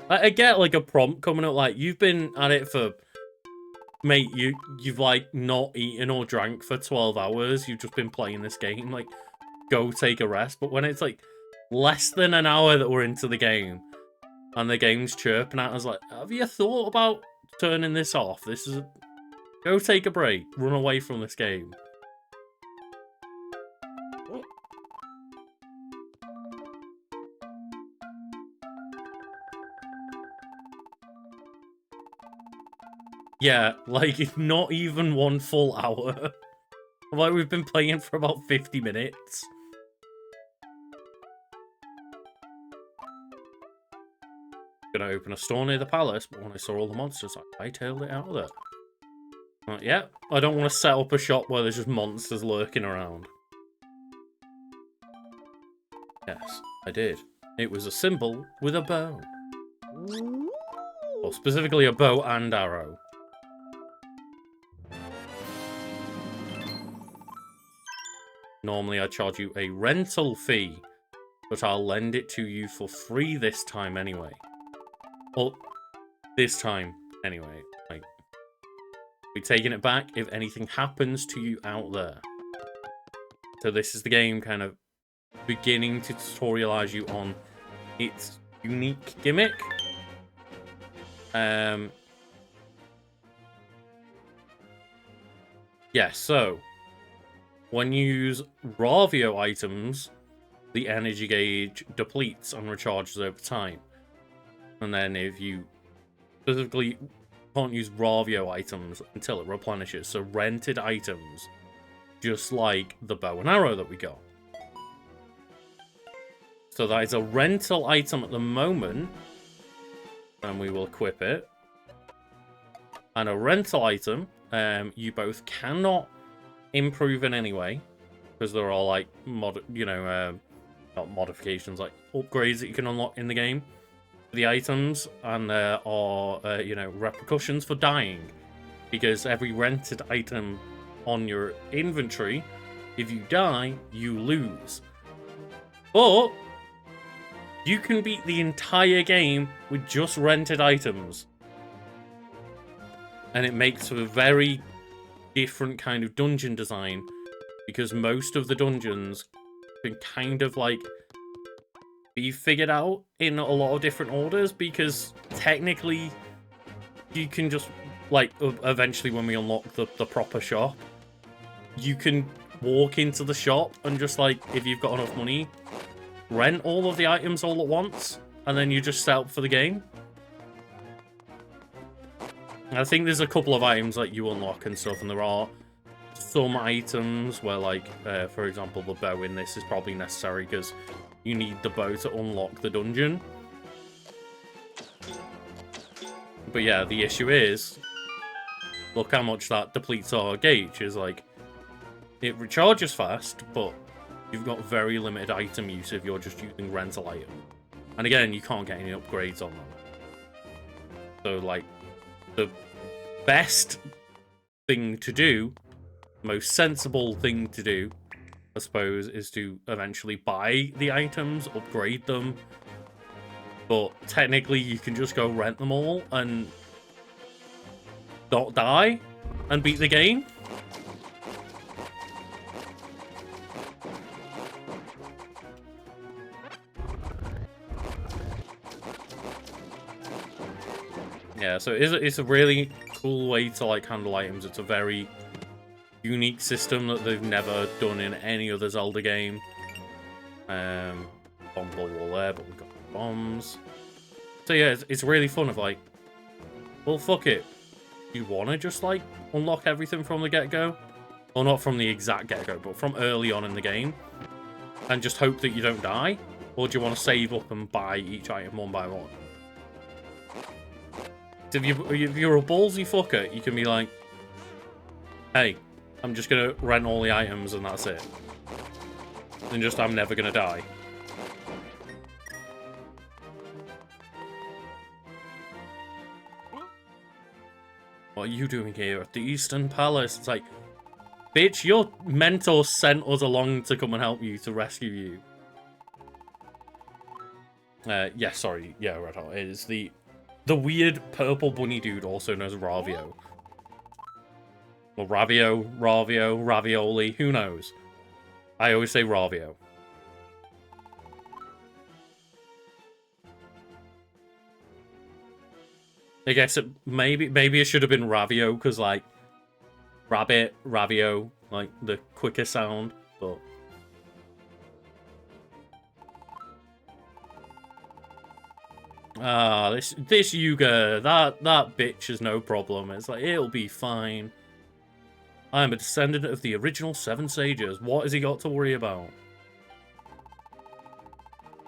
I get, like, a prompt coming up, like, you've been at it for... Mate, you've, like, not eaten or drank for 12 hours. You've just been playing this game. Like, go take a rest. But when it's, like, less than an hour that we're into the game, and the game's chirping at us, like, have you thought about turning this off? This is... Go take a break. Run away from this game. Yeah, like, not even one full hour. Like, we've been playing for about 50 minutes. Gonna open a store near the palace, but when I saw all the monsters, I hightailed it out of there. Yeah, I don't want to set up a shop where there's just monsters lurking around. Yes, I did. It was a symbol with a bow. Well, specifically a bow and arrow. Normally I charge you a rental fee, but I'll lend it to you for free this time anyway. Well, this time anyway. Like, we're taking it back if anything happens to you out there. So this is the game kind of beginning to tutorialize you on its unique gimmick. Yeah, so when you use Ravio items, the energy gauge depletes and recharges over time. And then if you specifically can't use Ravio items until it replenishes, so rented items, just like the bow and arrow that we got. So that is a rental item at the moment, and we will equip it. And a rental item, you both cannot improve in any way, because they're all like not modifications, like upgrades that you can unlock in the game for the items, and there are repercussions for dying, because every rented item on your inventory, if you die, you lose. But you can beat the entire game with just rented items, and it makes for a very different kind of dungeon design, because most of the dungeons can kind of like be figured out in a lot of different orders, because technically you can just like eventually when we unlock the proper shop, you can walk into the shop and just, like, if you've got enough money, rent all of the items all at once, and then you just set up for the game. I think there's a couple of items that you unlock and stuff, and there are some items where, like, for example, the bow in this is probably necessary because you need the bow to unlock the dungeon. But yeah, the issue is, look how much that depletes our gauge. Is like, it recharges fast, but you've got very limited item use if you're just using rental item. And again, you can't get any upgrades on them. So, like, the best thing to do, most sensible thing to do, I suppose, is to eventually buy the items, upgrade them. But technically, you can just go rent them all and not die and beat the game. Yeah, so it's a really cool way to, like, handle items. It's a very unique system that they've never done in any other Zelda game. Bomb ball wall there, but we've got bombs. So yeah, it's really fun of, like, well, fuck it. You want to just, like, unlock everything from the get-go? Or not from the exact get-go, but from early on in the game. And just hope that you don't die? Or do you want to save up and buy each item one by one? If you're a ballsy fucker, you can be like, hey, I'm just going to rent all the items and that's it. And just, I'm never going to die. What are you doing here at the Eastern Palace? It's like, bitch, your mentor sent us along to come and help you, to rescue you. Yeah, sorry. Yeah, Red Hot. It is the weird purple bunny dude, also known as Ravio. Or Ravio, Ravioli, who knows? I always say Ravio. I guess maybe it should have been Ravio, because, like, rabbit, Ravio, like, the quicker sound, but... Ah, this Yuga, that bitch is no problem. It's like, it'll be fine. I am a descendant of the original 7 sages. What has he got to worry about?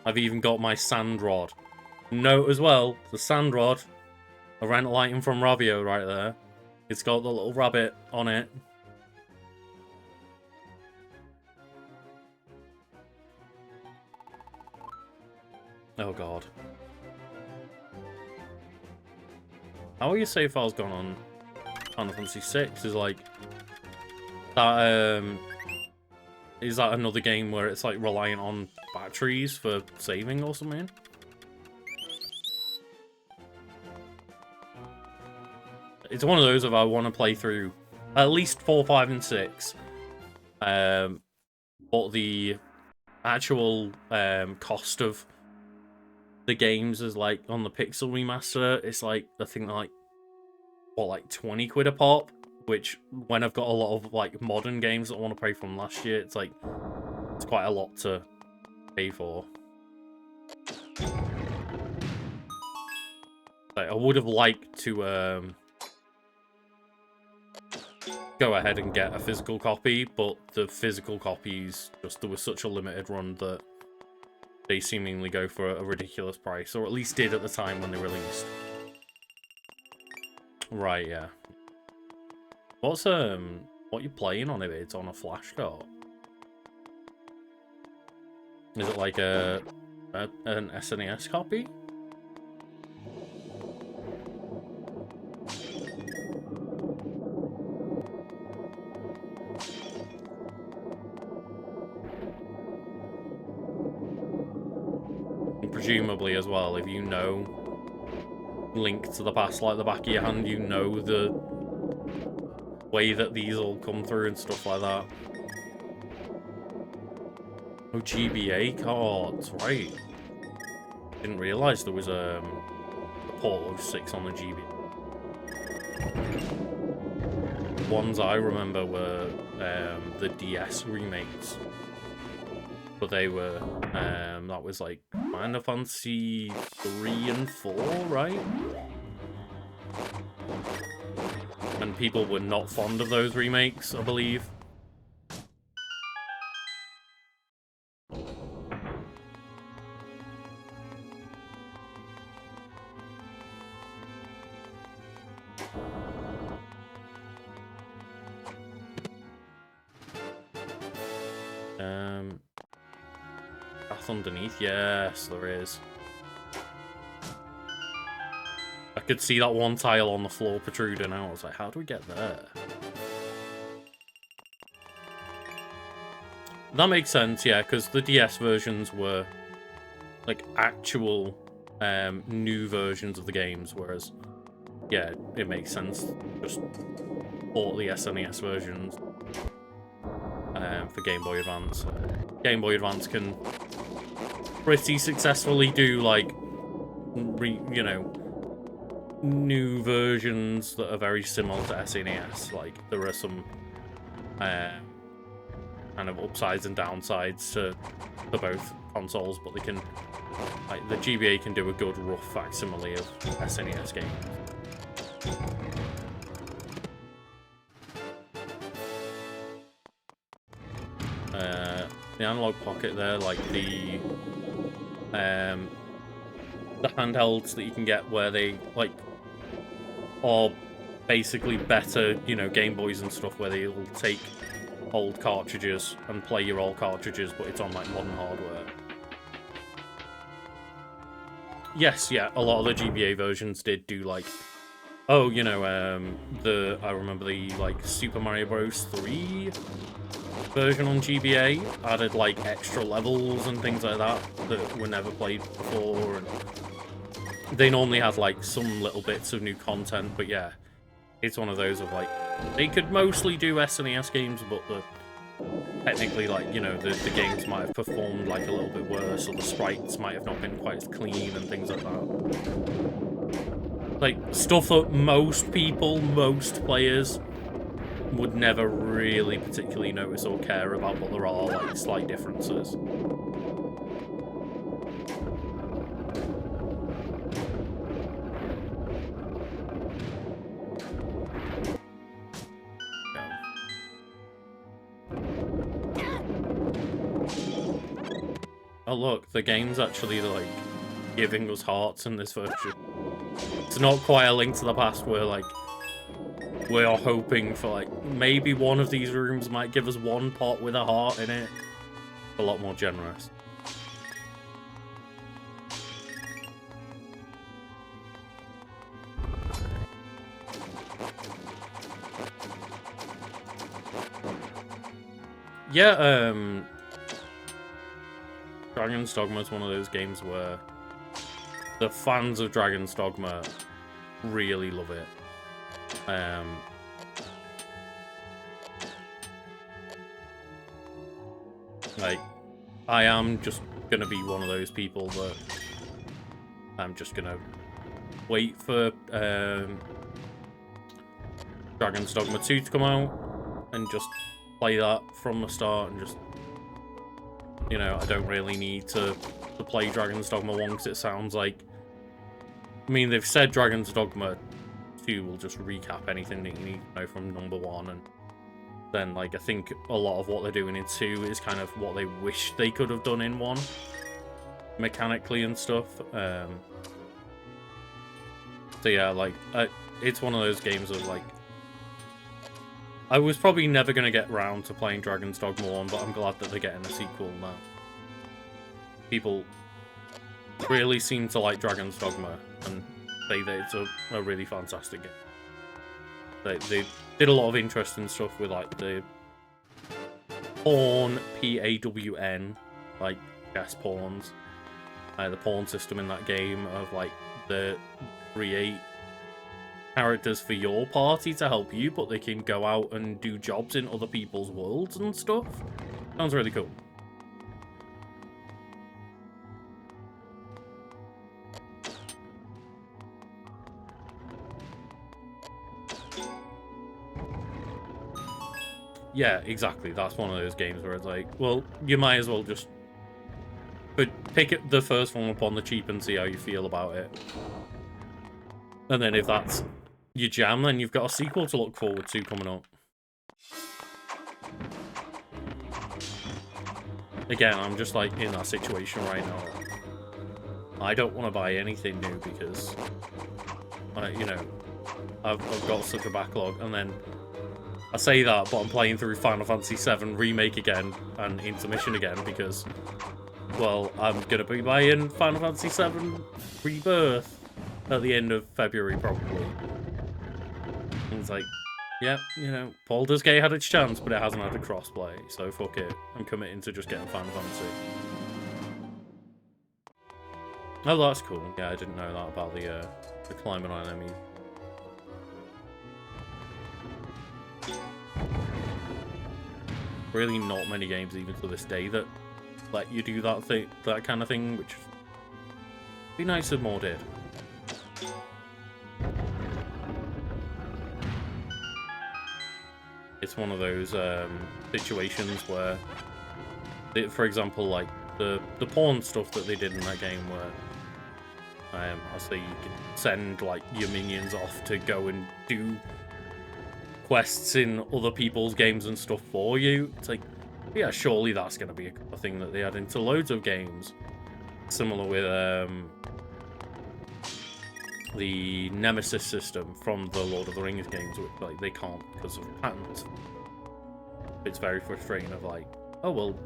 I've even got my sand rod. Note as well, the sand rod, a rental item from Ravio right there. It's got the little rabbit on it. Oh god. How are your save files gone on Final Fantasy VI? Is like that is that another game where it's like reliant on batteries for saving or something? It's one of those if I want to play through at least 4, 5, and 6. But the actual cost of the games is like on the Pixel remaster, it's like I think like what, like 20 quid a pop, which when I've got a lot of like modern games that I want to play from last year, it's like it's quite a lot to pay for. Like, I would have liked to go ahead and get a physical copy, but the physical copies just, there was such a limited run that they seemingly go for a ridiculous price, or at least did at the time when they released. Right, yeah. What's what you playing on if it's on a flash card? Is it like an SNES copy? And presumably as well, if you know Link to the Past like the back of your hand, you know the way that these all come through and stuff like that. Oh, GBA cards, right. Didn't realise there was a port of 6 on the GBA. ones I remember were the DS remakes. But they were, that was like Final Fantasy 3 and 4, right? And people were not fond of those remakes, I believe. Path underneath, yes, there is. I could see that one tile on the floor protruding out. I was like, how do we get there? That makes sense, yeah, because the DS versions were like actual new versions of the games, whereas, yeah, it makes sense. Just bought the SNES versions for Game Boy Advance. Game Boy Advance can pretty successfully do like, you know, new versions that are very similar to SNES. Like there are some kind of upsides and downsides to both consoles, but they can, like, the GBA can do a good rough facsimile of SNES games. The analog pocket there, like the handhelds that you can get where they like are basically better, you know, Game Boys and stuff, where they'll take old cartridges and play your old cartridges, but it's on like modern hardware. Yes, yeah, a lot of the GBA versions did do like, oh, you know, I remember the like Super Mario Bros. 3 version on GBA added like extra levels and things like that that were never played before, and they normally had like some little bits of new content, but yeah, it's one of those of like, they could mostly do SNES games, but technically, like, you know, the games might have performed like a little bit worse, or the sprites might have not been quite as clean and things like that. Like, stuff that most players would never really particularly notice or care about, but there are like slight differences. Oh look, the game's actually like giving us hearts in this version. It's not quite a Link to the Past where like we are hoping for like maybe one of these rooms might give us one pot with a heart in it. A lot more generous. Yeah, Dragon's Dogma is one of those games where the fans of Dragon's Dogma really love it. Like, I am just gonna be one of those people that I'm just gonna wait for Dragon's Dogma 2 to come out and just play that from the start, and just, you know, I don't really need to play Dragon's Dogma 1 because it sounds like, I mean, they've said Dragon's Dogma 2 will just recap anything that you need to know from number 1, and then, like, I think a lot of what they're doing in 2 is kind of what they wish they could have done in 1, mechanically and stuff. So yeah, like, it's one of those games of, like, I was probably never going to get round to playing Dragon's Dogma 1, but I'm glad that they're getting a sequel now. People really seem to like Dragon's Dogma and say that it's a really fantastic game. They did a lot of interesting stuff with, like, the pawn, P-A-W-N, like, chess pawns. The pawn system in that game of, like, the create characters for your party to help you, but they can go out and do jobs in other people's worlds and stuff. Sounds really cool. yeah, exactly. That's one of those games where it's like, well, you might as well just pick it the first one up on the cheap and see how you feel about it. And then if that's your jam, then you've got a sequel to look forward to coming up. Again, I'm just like in that situation right now. I don't want to buy anything new because, you know, I've got such a backlog. And then I say that, but I'm playing through Final Fantasy VII Remake again and Intermission again because, well, I'm going to be buying Final Fantasy VII Rebirth at the end of February, probably. And it's like, yeah, you know, Baldur's Gate had its chance, but it hasn't had a crossplay, so fuck it. I'm committing to just getting Final Fantasy. Oh, that's cool. Yeah, I didn't know that about the climbing on enemies. Really not many games even to this day that let you do that kind of thing, which would be nice if more did. It's one of those situations where, for example, like the pawn stuff that they did in that game where obviously you can send like your minions off to go and do quests in other people's games and stuff for you. It's like, yeah, surely that's going to be a thing that they add into loads of games. Similar with the Nemesis system from the Lord of the Rings games, which like they can't because of patents. It's very frustrating of like, oh well,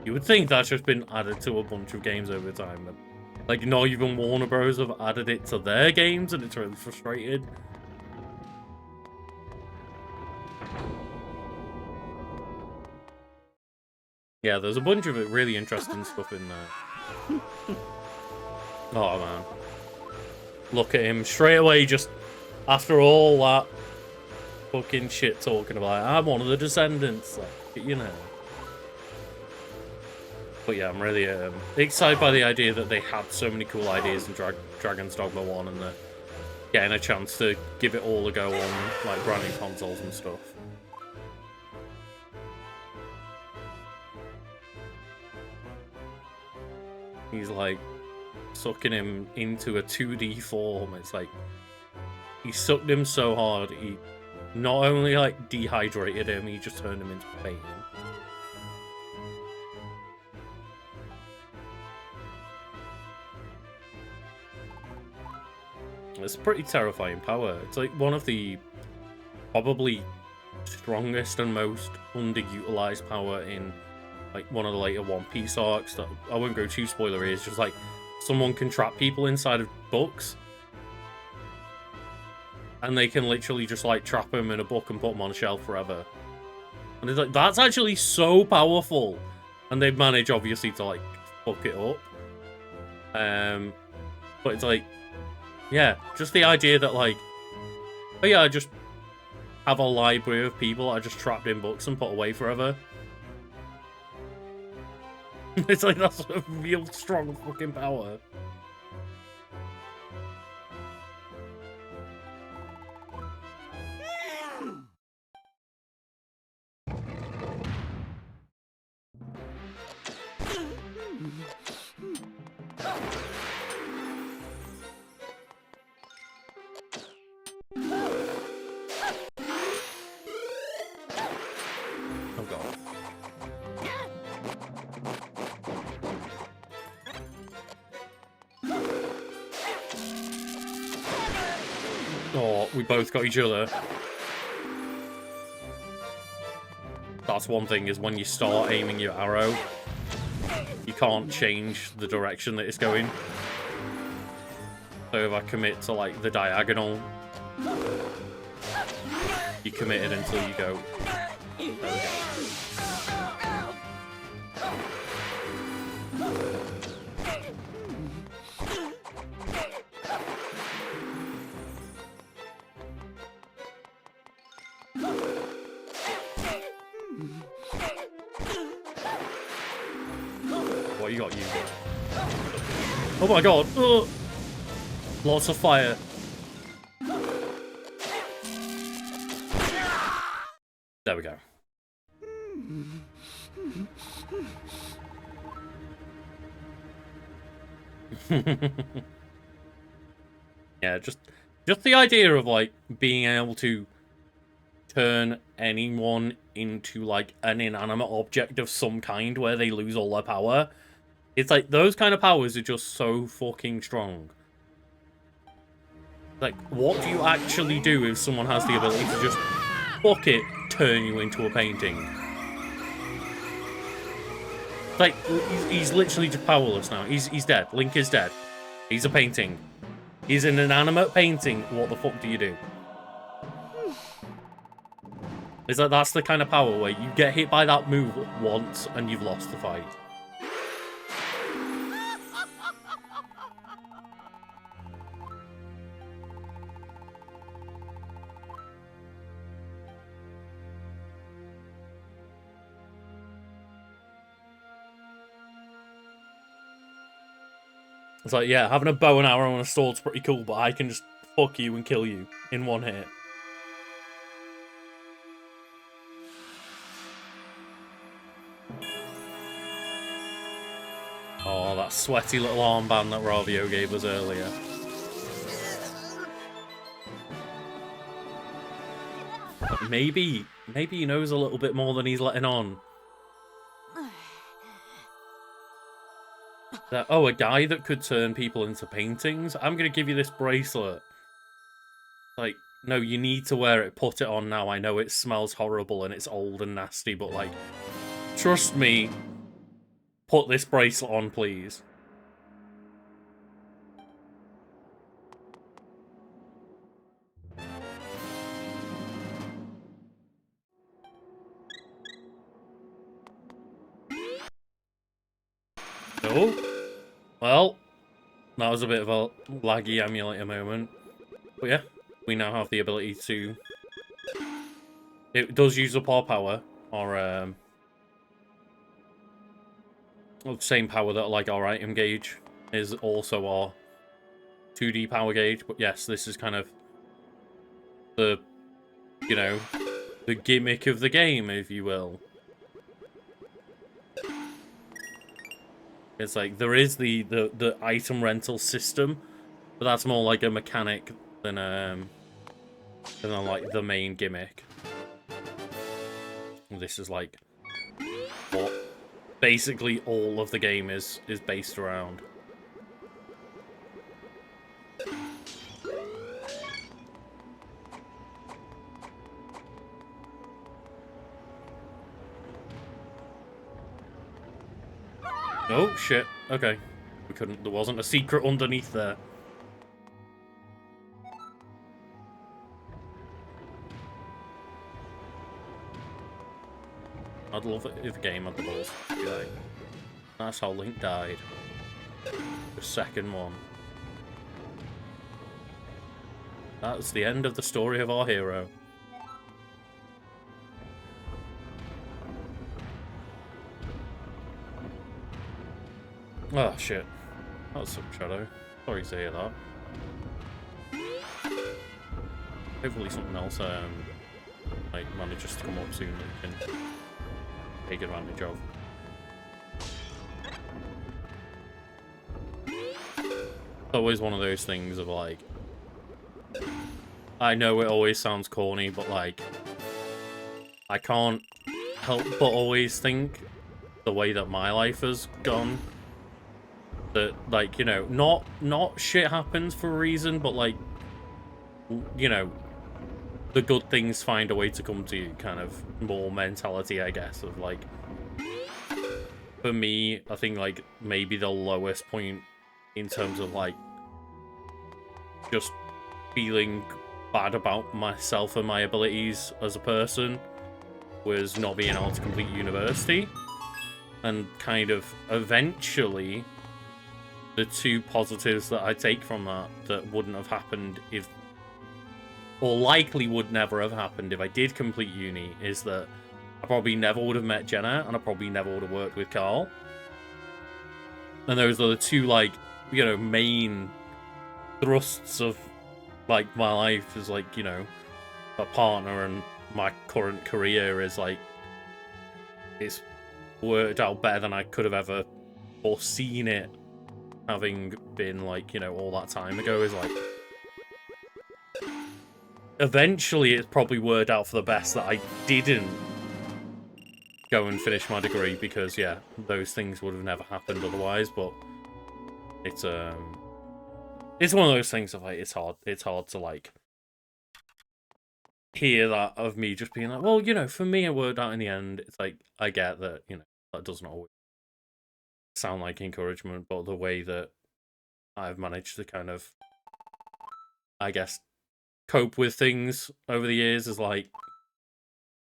you would think that's just been added to a bunch of games over time. But, like, not even Warner Bros. Have added it to their games, and it's really frustrating. Yeah, there's a bunch of it really interesting stuff in there. Oh man. Look at him straight away, just after all that fucking shit talking about, I'm one of the descendants, like, you know. But yeah, I'm really excited by the idea that they had so many cool ideas in Dragon's Dogma 1 and they're getting a chance to give it all a go on like brand new consoles and stuff. He's like sucking him into a 2D form. It's like he sucked him so hard, he not only like dehydrated him, he just turned him into pain. It's pretty terrifying power. It's like one of the probably strongest and most underutilized power in like one of the later One Piece arcs. That I won't go too spoilery. It's just like someone can trap people inside of books, and they can literally just like trap them in a book and put them on a shelf forever. And it's like, that's actually so powerful, and they've managed obviously to like fuck it up. But it's like, yeah, just the idea that like, oh yeah, I just have a library of people I just trapped in books and put away forever. It's like, that's a real strong fucking power. Oh god. Oh, we both got each other. That's one thing, is when you start aiming your arrow, you can't change the direction that it's going. So if I commit to like the diagonal, you commit it until you go. There we go. What you got, you? Oh my god! Ugh. Lots of fire. There we go. Yeah, just the idea of like being able to turn anyone into like an inanimate object of some kind where they lose all their power. It's like those kind of powers are just so fucking strong. Like, what do you actually do if someone has the ability to just fuck it, turn you into a painting? Like, he's literally just powerless now. He's dead. Link is dead. He's a painting. He's an inanimate painting. What the fuck do you do? It's like that's the kind of power where you get hit by that move once and you've lost the fight. It's like, yeah, having a bow and arrow and a sword's pretty cool, but I can just fuck you and kill you in one hit. Oh, that sweaty little armband that Ravio gave us earlier. But maybe he knows a little bit more than he's letting on. That, oh, a guy that could turn people into paintings? I'm going to give you this bracelet. Like, no, you need to wear it. Put it on now. I know it smells horrible and it's old and nasty, but, like, trust me. Put this bracelet on, please. Oh. Well, that was a bit of a laggy emulator moment. But yeah, we now have the ability to... It does use up our power, or well, the same power that like our item gauge is also our 2D power gauge. But yes, this is kind of the, you know, the gimmick of the game, if you will. It's like, there is the item rental system, but that's more like a mechanic than like the main gimmick. This is like what basically all of the game is based around. Oh, shit. Okay. We couldn't... There wasn't a secret underneath there. I'd love it if the game had the balls. Like, that's how Link died. The second one. That's the end of the story of our hero. Oh, shit. That was some shadow. Sorry to hear that. Hopefully something else like manages to come up soon that you can take advantage of. It's always one of those things of like... I know it always sounds corny, but like... I can't help but always think the way that my life has gone. That, like, you know, not shit happens for a reason, but, like, you know, the good things find a way to come to you, kind of more mentality, I guess, of, like, for me, I think, like, maybe the lowest point in terms of, like, just feeling bad about myself and my abilities as a person was not being able to complete university, and kind of eventually... The two positives that I take from that wouldn't have happened if, or likely would never have happened if I did complete uni, is that I probably never would have met Jenna, and I probably never would have worked with Carl. And those are the two, like, you know, main thrusts of, like, my life is, like, you know, a partner, and my current career is, like, it's worked out better than I could have ever foreseen it, having been, like, you know, all that time ago, is like, eventually it's probably worked out for the best that I didn't go and finish my degree, because, yeah, those things would have never happened otherwise. But it's one of those things of, like, it's hard to, like, hear that of me just being like, well, you know, for me it worked out in the end. It's like, I get that, you know, that doesn't always sound like encouragement, but the way that I've managed to kind of, I guess, cope with things over the years is, like,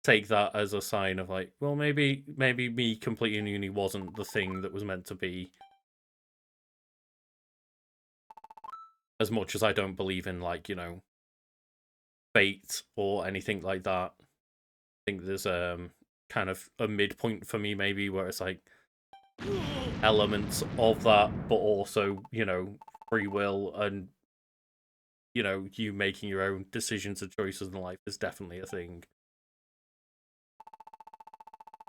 take that as a sign of, like, well, maybe me completing uni wasn't the thing that was meant to be. As much as I don't believe in, like, you know, fate or anything like that, I think there's kind of a midpoint for me, maybe, where it's like elements of that, but also, you know, free will and, you know, you making your own decisions and choices in life is definitely a thing.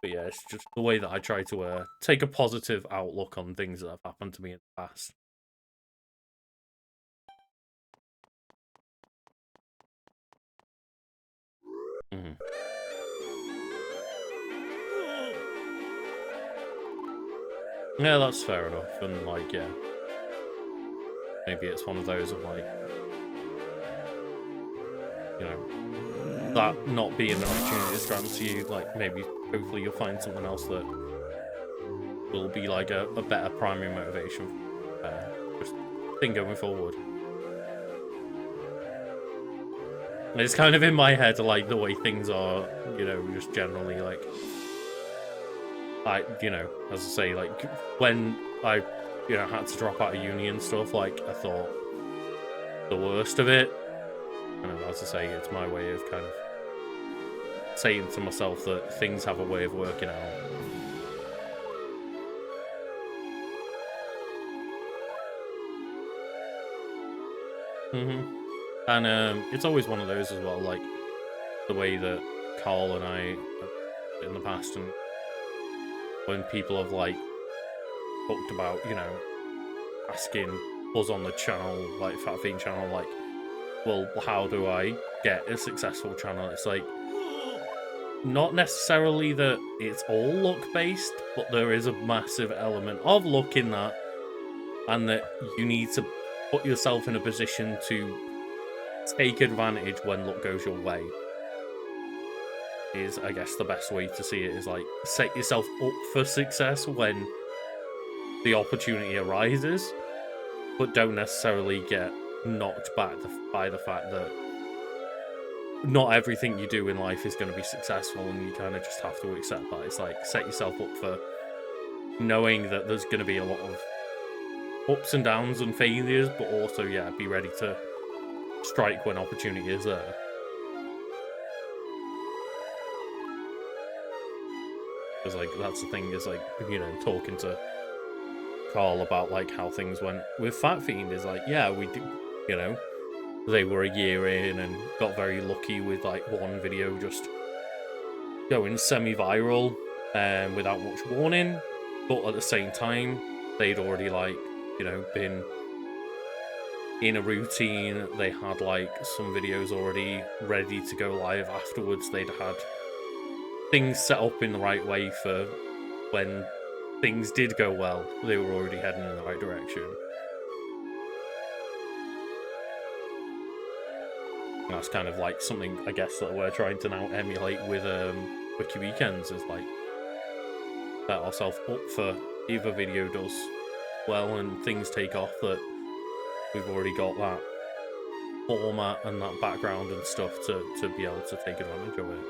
But yeah, it's just the way that I try to take a positive outlook on things that have happened to me in the past. Mm-hmm. Yeah, that's fair enough. And, like, yeah, maybe it's one of those of, like, you know, that not being an opportunity to answer you, like, maybe hopefully you'll find something else that will be like a better primary motivation, just thing going forward. It's kind of in my head, like, the way things are, you know, just generally, like, you know, as I say, like, when I, you know, had to drop out of uni and stuff, like, I thought the worst of it. And as I say, it's my way of kind of saying to myself that things have a way of working out. And it's always one of those as well, like the way that Carl and I in the past, and when people have, like, talked about, you know, asking us on the channel, like Fat Fiend channel, like, well, how do I get a successful channel? It's like, not necessarily that it's all luck based, but there is a massive element of luck in that, and that you need to put yourself in a position to take advantage when luck goes your way. Is, I guess, the best way to see it, is, like, set yourself up for success when the opportunity arises, but don't necessarily get knocked back by the fact that not everything you do in life is going to be successful, and you kind of just have to accept that. It's like, set yourself up for knowing that there's going to be a lot of ups and downs and failures, but also, yeah, be ready to strike when opportunity is there. Because, like, that's the thing, is, like, you know, talking to Carl about, like, how things went with Fat Fiend, is like, yeah, we do, you know, they were a year in and got very lucky with, like, one video just going semi-viral without much warning, but at the same time, they'd already, like, you know, been in a routine. They had, like, some videos already ready to go live afterwards. They'd had things set up in the right way for when things did go well. They were already heading in the right direction. And that's kind of, like, something, I guess, that we're trying to now emulate with Wiki Weekends, is, like, set ourselves up for if a video does well and things take off, that we've already got that format and that background and stuff to be able to take advantage of it.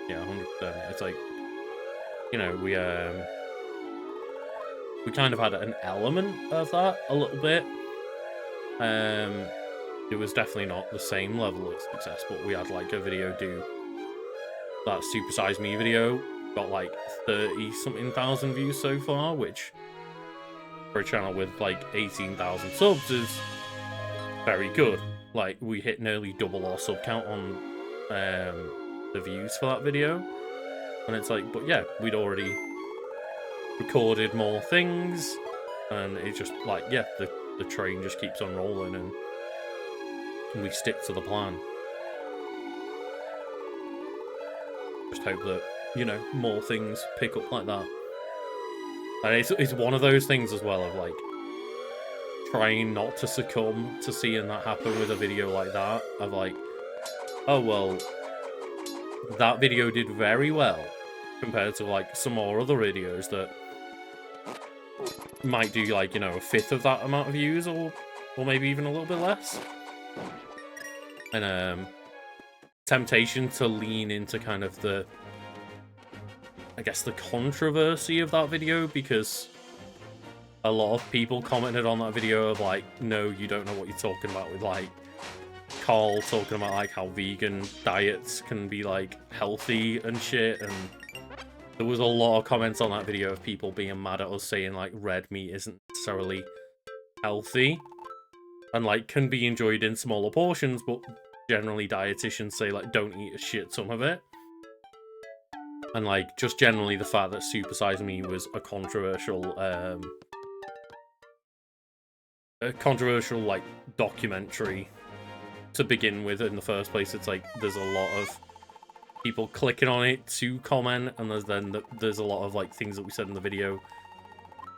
Yeah, 100%. It's like, you know, we kind of had an element of that a little bit. It was definitely not the same level of success, but we had, like, a video do that Super Size Me video, got, like, 30-something thousand views so far, which for a channel with, like, 18,000 subs is very good. Like, we hit nearly double our sub count on the views for that video. And it's like, but yeah, we'd already recorded more things, and it's just like, yeah, the train just keeps on rolling, and we stick to the plan. Just hope that, you know, more things pick up like that. And it's one of those things as well of like trying not to succumb to seeing that happen with a video like that, of like, oh well, that video did very well compared to like some more other videos that might do like, you know, a fifth of that amount of views, or maybe even a little bit less. And temptation to lean into kind of the, I guess, the controversy of that video, because a lot of people commented on that video of like, no, you don't know what you're talking about, with like Carl talking about like how vegan diets can be like healthy and shit, and there was a lot of comments on that video of people being mad at us saying like red meat isn't necessarily healthy and like can be enjoyed in smaller portions, but generally dietitians say like don't eat a shit ton of it. And like just generally the fact that Super Size Me was a controversial like documentary to begin with in the first place. It's like there's a lot of people clicking on it to comment, and there's a lot of like things that we said in the video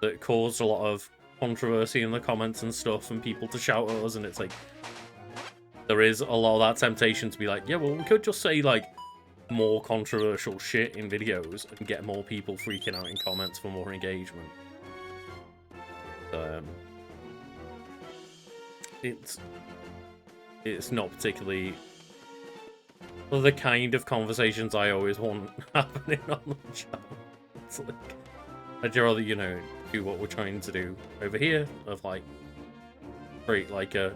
that caused a lot of controversy in the comments and stuff, and people to shout at us, and it's like there is a lot of that temptation to be like, yeah, well, we could just say like more controversial shit in videos and get more people freaking out in comments for more engagement. It's not particularly the kind of conversations I always want happening on the channel. It's like, I'd rather, you know, do what we're trying to do over here, of like create like a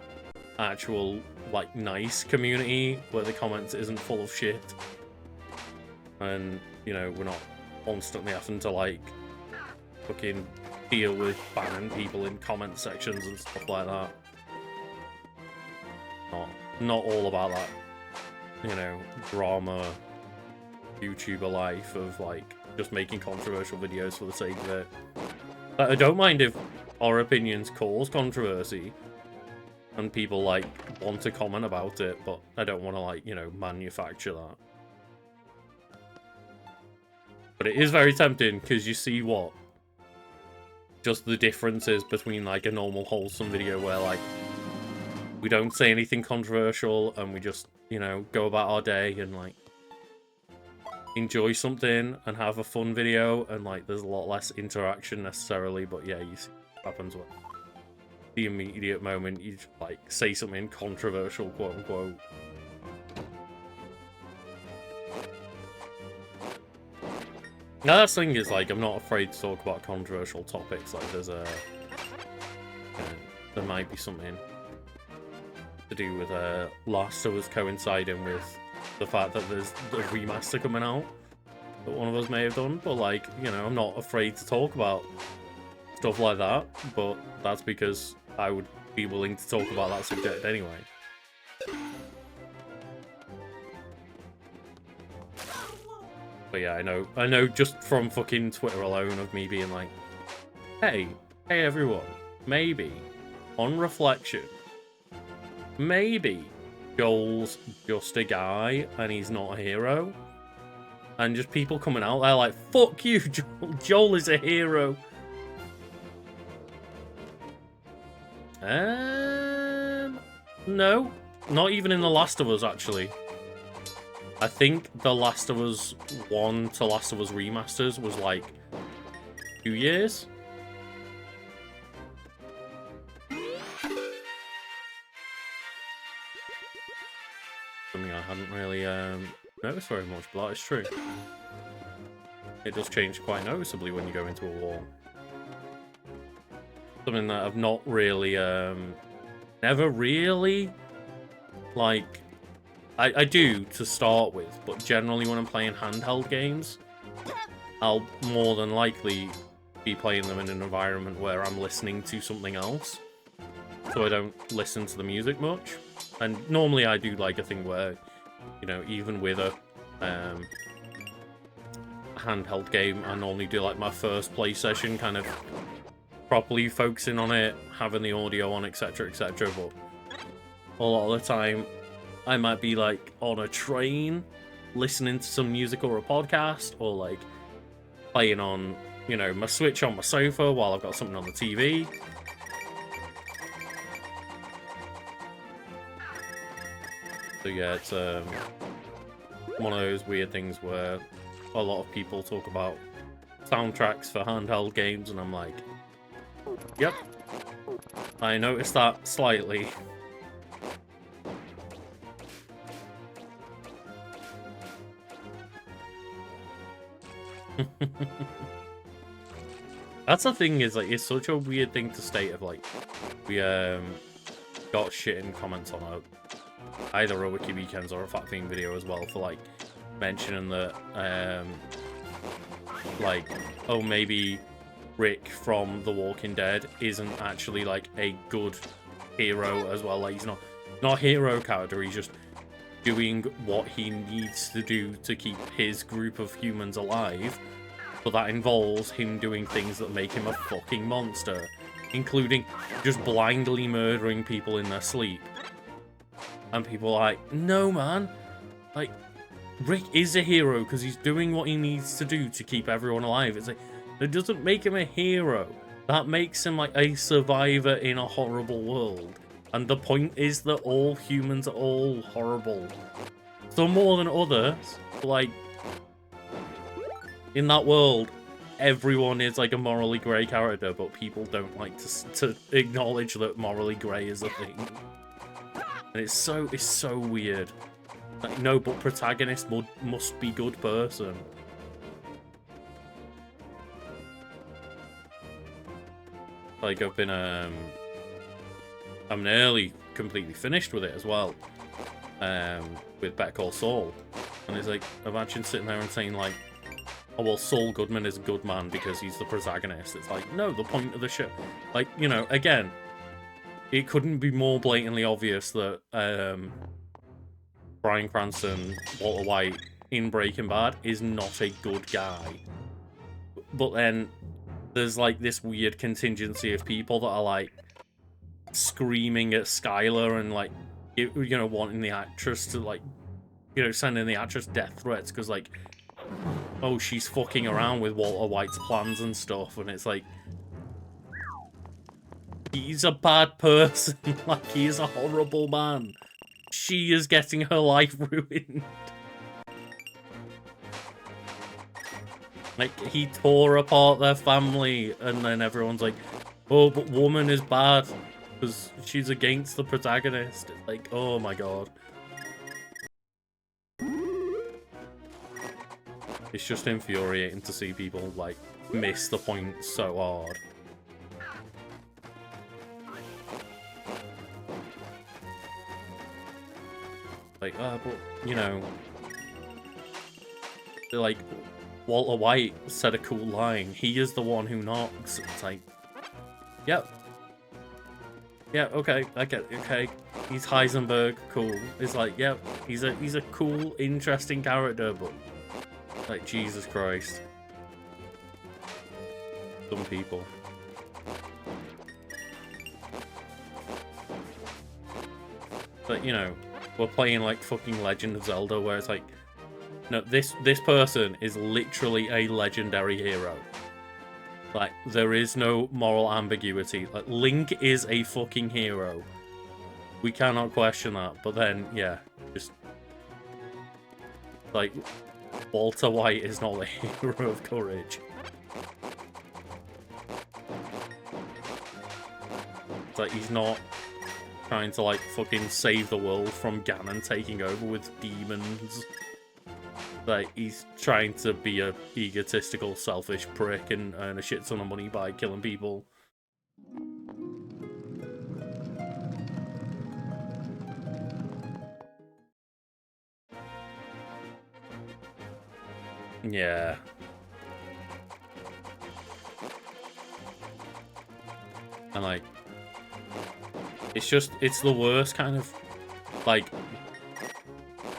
actual like nice community where the comments isn't full of shit, and you know, we're not constantly having to like fucking deal with banning people in comment sections and stuff like that. Not all about that, you know, drama YouTuber life of like just making controversial videos for the sake of it. But I don't mind if our opinions cause controversy and people like want to comment about it, but I don't want to like, you know, manufacture that. But it is very tempting because you see what just the differences between like a normal wholesome video where like we don't say anything controversial and we just, you know, go about our day and like enjoy something and have a fun video, and like there's a lot less interaction necessarily, but yeah, you see what happens with the immediate moment you just, like say something controversial, quote unquote. Now that's the thing is like I'm not afraid to talk about controversial topics. Like there's a there might be something to do with Last of Us coinciding with the fact that there's a remaster coming out that one of us may have done, but like, you know, I'm not afraid to talk about stuff like that, but that's because I would be willing to talk about that subject anyway. But yeah, I know just from fucking Twitter alone of me being like, hey everyone, maybe, on reflection, maybe Joel's just a guy and he's not a hero. And just people coming out there like, fuck you, Joel. Joel is a hero. No. Not even in The Last of Us, actually. I think The Last of Us 1 to Last of Us remasters was like 2 years. Something I hadn't really noticed very much, but that is true. It does change quite noticeably when you go into a war. Something that I've not really, never really, like, I do to start with, but generally when I'm playing handheld games, I'll more than likely be playing them in an environment where I'm listening to something else, so I don't listen to the music much. And normally I do like a thing where you know, even with a handheld game, I normally do like my first play session, kind of properly focusing on it, having the audio on, etc, etc. But a lot of the time I might be like on a train listening to some music or a podcast, or like playing on, you know, my Switch on my sofa while I've got something on the TV. So yeah, it's one of those weird things where a lot of people talk about soundtracks for handheld games, and I'm like, yep, I noticed that slightly. That's the thing, is like, it's such a weird thing to state of like, we got shit in comments on either a Wiki Weekends or a Fat Theme video as well for like mentioning that like, oh, maybe Rick from The Walking Dead isn't actually like a good hero as well. Like, he's not a hero character, he's just doing what he needs to do to keep his group of humans alive, but that involves him doing things that make him a fucking monster, including just blindly murdering people in their sleep. And people are like, no man, like, Rick is a hero because he's doing what he needs to do to keep everyone alive. It's like, that doesn't make him a hero, that makes him like a survivor in a horrible world. And the point is that all humans are all horrible. Some more than others. Like, in that world, everyone is like a morally grey character, but people don't like to acknowledge that morally grey is a thing. And it's so weird. Like, no, but protagonist must be good person. Like, I've been I'm nearly completely finished with it as well, with Better Call Saul, and it's like, imagine sitting there and saying like, oh well, Saul Goodman is a good man because he's the protagonist. It's like, no, the point of the show, like, you know, again, it couldn't be more blatantly obvious that Bryan Cranston, Walter White in Breaking Bad, is not a good guy. But then there's like this weird contingency of people that are like screaming at Skylar and like, you know, wanting the actress to like, you know, sending the actress death threats because like, oh, she's fucking around with Walter White's plans and stuff. And it's like, he's a bad person. Like, he is a horrible man. She is getting her life ruined. Like, he tore apart their family, and then everyone's like, oh, but woman is bad because she's against the protagonist. It's like, oh my god. It's just infuriating to see people, like, miss the point so hard. Like, but, you know, like, Walter White said a cool line. He is the one who knocks. It's like, yep. Yeah, okay, I get it, okay. He's Heisenberg, cool. It's like, yep, he's a cool, interesting character, but, like, Jesus Christ. Some people. But, you know, we're playing like fucking Legend of Zelda, where it's like, no, this person is literally a legendary hero. Like, there is no moral ambiguity. Like, Link is a fucking hero. We cannot question that. But then, yeah, just like, Walter White is not the hero of courage. It's like, he's not trying to, like, fucking save the world from Ganon taking over with demons. Like, he's trying to be a egotistical, selfish prick and earn a shit ton of money by killing people. Yeah. And, like, it's the worst kind of, like,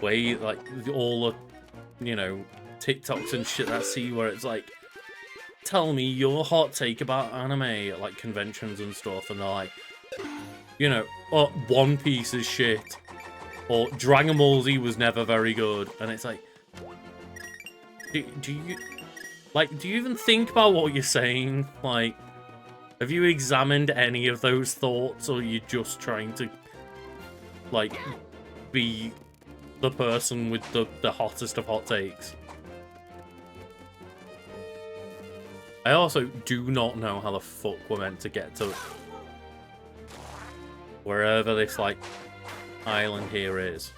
way, like, all the, you know, TikToks and shit I see where it's like, tell me your hot take about anime at, like, conventions and stuff, and they're like, you know, oh, One Piece is shit, or Dragon Ball Z was never very good, and it's like, do you even think about what you're saying? Like, have you examined any of those thoughts, or are you just trying to, like, be the person with the hottest of hot takes? I also do not know how the fuck we're meant to get to wherever this, like, island here is.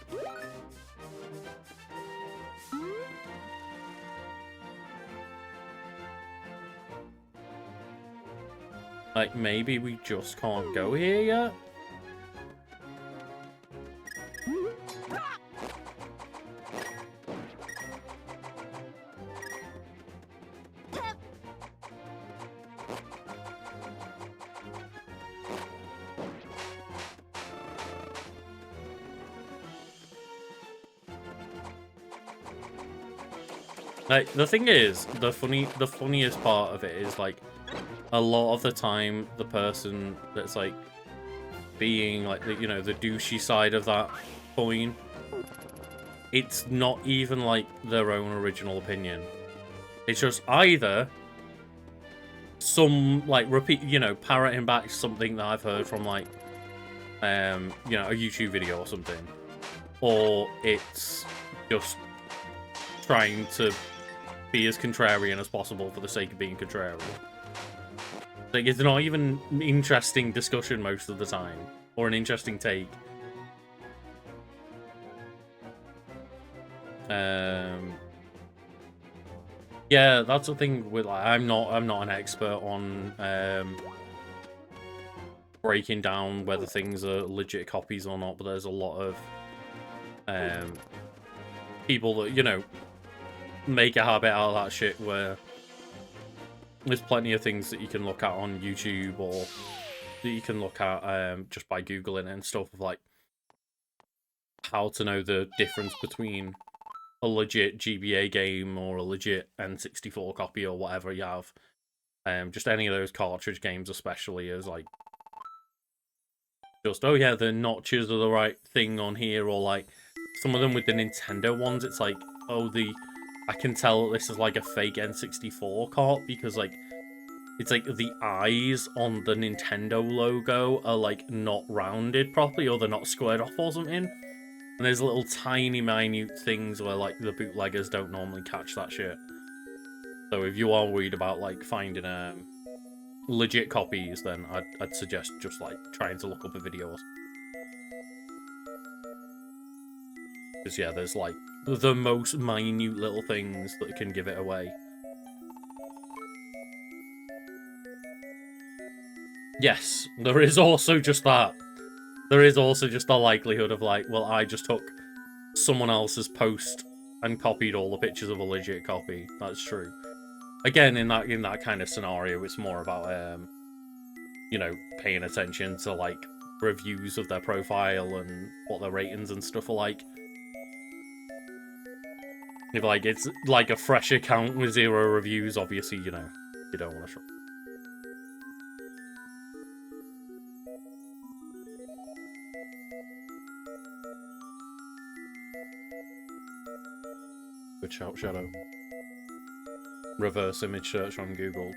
Like, maybe we just can't go here yet? Like, the thing is, the funniest part of it is, like, a lot of the time, the person that's, like, being, like, the, you know, the douchey side of that coin, it's not even, like, their own original opinion. It's just either some, like, repeat, you know, parroting back something that I've heard from, like, you know, a YouTube video or something, or it's just trying to be as contrarian as possible for the sake of being contrarian. Like, it's not even an interesting discussion most of the time, or an interesting take. Yeah, that's the thing with, like, I'm not an expert on breaking down whether things are legit copies or not, but there's a lot of people that, you know, make a habit out of that shit, where there's plenty of things that you can look at on YouTube, or that you can look at just by Googling and stuff, of, like, how to know the difference between a legit GBA game or a legit N64 copy or whatever you have. Just any of those cartridge games especially is, like, just, oh yeah, the notches are the right thing on here, or, like, some of them with the Nintendo ones, it's like, oh, I can tell this is, like, a fake N64 cart, because, like, it's like the eyes on the Nintendo logo are, like, not rounded properly, or they're not squared off or something. And there's little tiny minute things where, like, the bootleggers don't normally catch that shit. So if you are worried about, like, finding legit copies, then I'd suggest just, like, trying to look up a video. Because, yeah, there's, like, the most minute little things that can give it away. Yes, there is also just that. There is also just the likelihood of, like, well, I just took someone else's post and copied all the pictures of a legit copy. That's true. Again, in that kind of scenario, it's more about, you know, paying attention to, like, reviews of their profile and what their ratings and stuff are like. If, like, it's, like, a fresh account with 0 reviews, obviously, you know, you don't want to... Good shout, Shadow. Reverse image search on Google.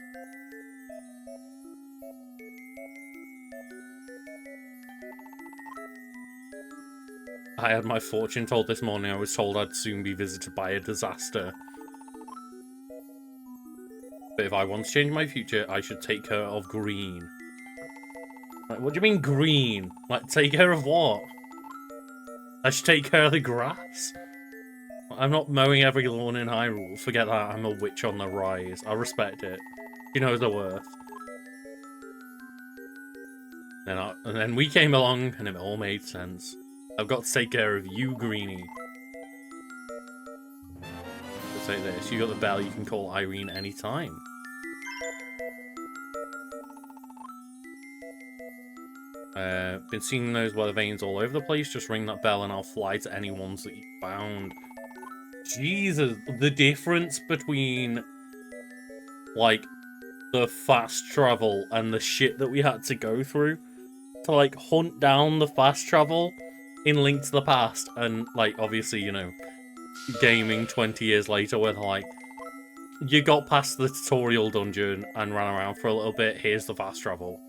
I had my fortune told this morning. I was told I'd soon be visited by a disaster. But if I want to change my future, I should take care of green. Like, what do you mean green? Like, take care of what? I should take care of the grass? I'm not mowing every lawn in Hyrule. Forget that, I'm a witch on the rise. I respect it. She knows her worth. And then we came along, and it all made sense. I've got to take care of you, Greenie. Let's say this. You got the bell, you can call Irene anytime. Been seeing those weather vanes all over the place. Just ring that bell and I'll fly to any ones that you found. Jesus, the difference between, like, the fast travel and the shit that we had to go through to, like, hunt down the fast travel in Link to the Past, and, like, obviously, you know, gaming 20 years later where, like, you got past the tutorial dungeon and ran around for a little bit, here's the fast travel.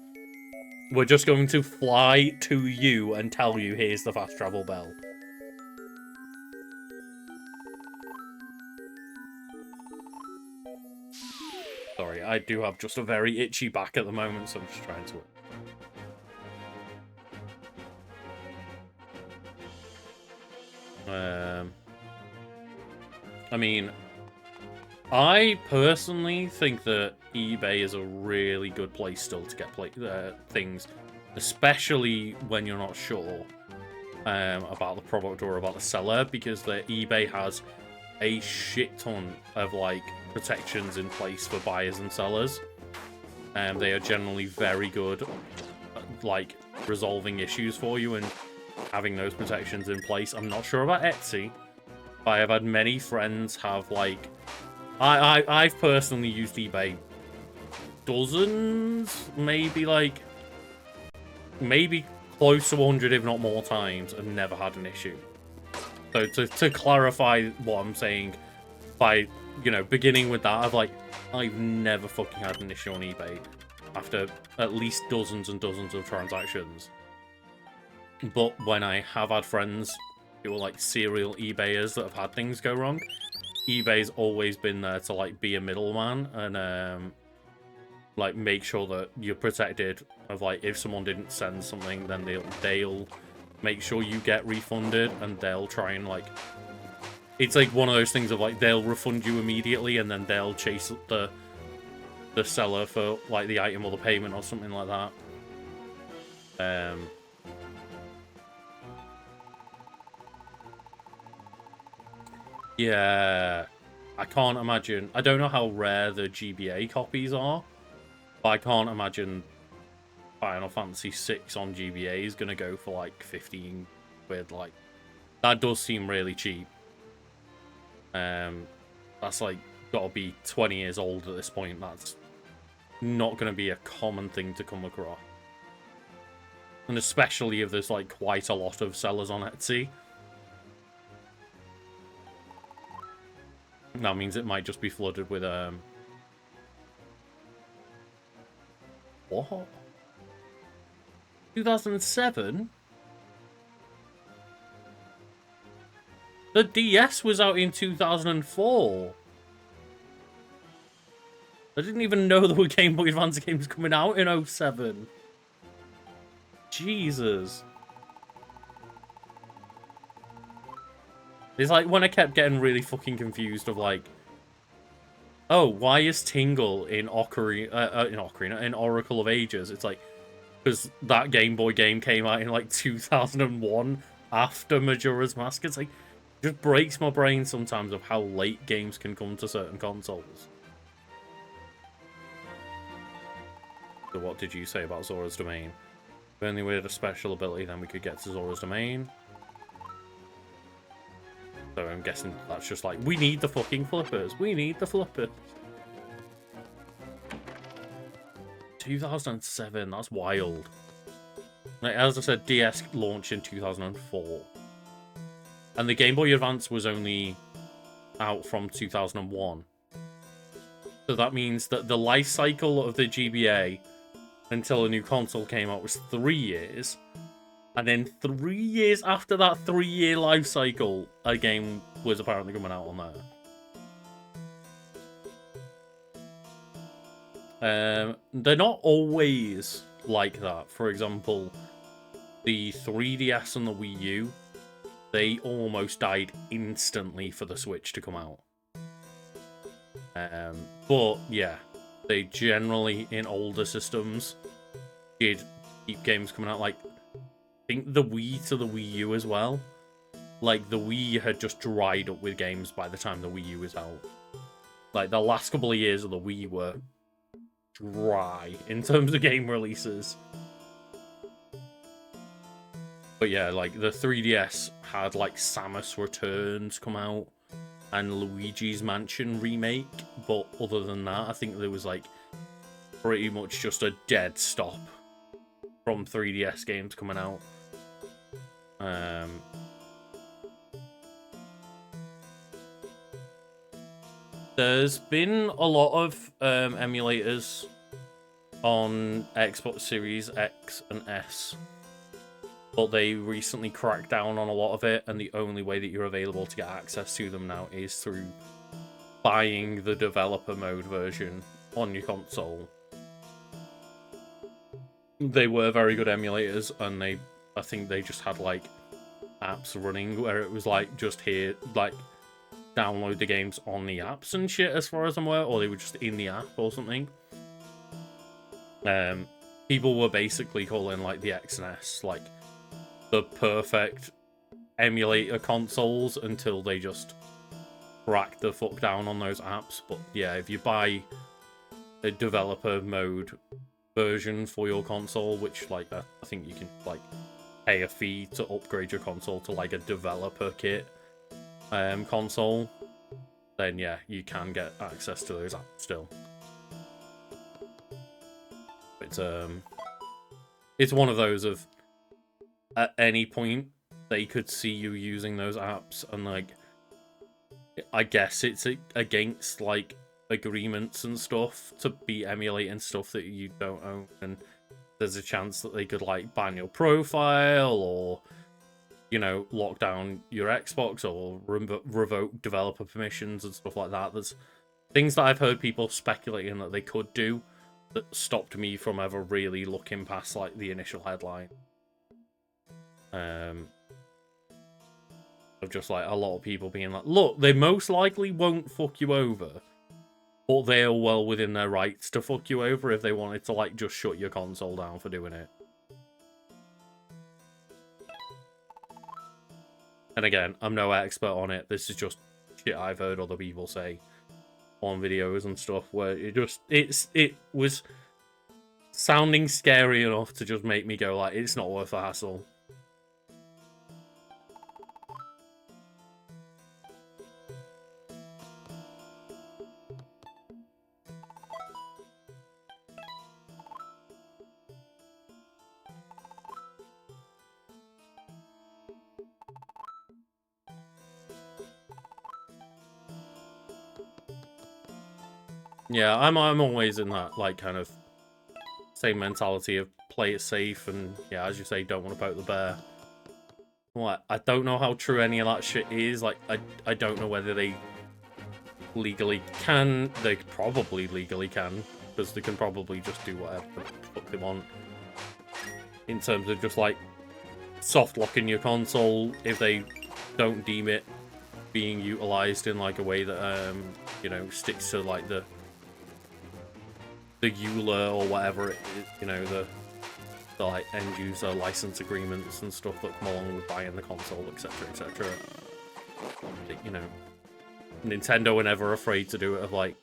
We're just going to fly to you and tell you, here's the fast travel bell. Sorry, I do have just a very itchy back at the moment, so I'm just trying to... I mean, I personally think that eBay is a really good place still to get things, especially when you're not sure about the product or about the seller, because the eBay has a shit ton of, like, protections in place for buyers and sellers. They are generally very good at, like, resolving issues for you and having those protections in place. I'm not sure about Etsy, but I have had many friends have, like... I've personally used eBay dozens, maybe close to 100, if not more times, and never had an issue. So to clarify what I'm saying, by, you know, beginning with that, I've never fucking had an issue on eBay after at least dozens and dozens of transactions. But when I have had friends who are, like, serial eBayers that have had things go wrong, eBay's always been there to, like, be a middleman and like, make sure that you're protected. Of, like, if someone didn't send something, then they'll make sure you get refunded, and they'll try and, like, it's like one of those things of, like, they'll refund you immediately and then they'll chase the seller for, like, the item or the payment or something like that. Yeah, I can't imagine. I don't know how rare the GBA copies are, but I can't imagine Final Fantasy VI on GBA is going to go for, like, 15 quid. Like, that does seem really cheap. That's, like, got to be 20 years old at this point. That's not going to be a common thing to come across. And especially if there's, like, quite a lot of sellers on Etsy. That means it might just be flooded with, what? 2007? The DS was out in 2004. I didn't even know there were Game Boy Advance games coming out in 07. Jesus. It's like when I kept getting really fucking confused of, like, oh, why is Tingle in in Oracle of Ages? It's like, because that Game Boy game came out in, like, 2001 after Majora's Mask. It's like, it just breaks my brain sometimes of how late games can come to certain consoles. So what did you say about Zora's Domain? If only we had a special ability, then we could get to Zora's Domain. So I'm guessing that's just like, we need the fucking flippers. We need the flippers. 2007, that's wild. Like, as I said, DS launched in 2004. And the Game Boy Advance was only out from 2001. So that means that the life cycle of the GBA until a new console came out was 3 years. And then 3 years after that 3-year life cycle, a game was apparently coming out on there. They're not always like that. For example, the 3DS and the Wii U, they almost died instantly for the Switch to come out. But, yeah, they generally, in older systems, did keep games coming out. Like, I think the Wii to the Wii U as well. Like, the Wii had just dried up with games by the time the Wii U was out. Like, the last couple of years of the Wii were dry in terms of game releases. But yeah, like the 3DS had like Samus Returns come out and Luigi's Mansion remake, but other than that, I think there was like pretty much just a dead stop from 3DS games coming out. There's been a lot of emulators on Xbox Series X and S, but they recently cracked down on a lot of it, and the only way that you're available to get access to them now is through buying the developer mode version on your console. They were very good emulators, and I think they just had like apps running where it was like just here, like download the games on the apps and shit, as far as I'm aware, or they were just in the app or something. People were basically calling like the X and S like the perfect emulator consoles until they just cracked the fuck down on those apps. But yeah, if you buy a developer mode version for your console, which like I think you can like pay a fee to upgrade your console to like a developer kit console, then yeah, you can get access to those apps still. It's one of those of at any point they could see you using those apps, and like I guess it's against like agreements and stuff to be emulating stuff that you don't own, and there's a chance that they could like ban your profile or, you know, lock down your Xbox or revoke developer permissions and stuff like that. There's things that I've heard people speculating that they could do that stopped me from ever really looking past like the initial headline. Of just like a lot of people being like, look, they most likely won't fuck you over, but they're well within their rights to fuck you over if they wanted to like just shut your console down for doing it. And again, I'm no expert on it. This is just shit I've heard other people say on videos and stuff, where it was sounding scary enough to just make me go like, it's not worth the hassle. Yeah, I'm always in that like kind of same mentality of play it safe, and yeah, as you say, don't want to poke the bear. Well, I don't know how true any of that shit is. Like, I don't know whether they legally can. They probably legally can, because they can probably just do whatever the fuck they want in terms of just like soft locking your console if they don't deem it being utilized in like a way that you know, sticks to like the EULA or whatever it is, you know, the like end user license agreements and stuff that come along with buying the console, etc, etc. You know, Nintendo were never afraid to do it, of like,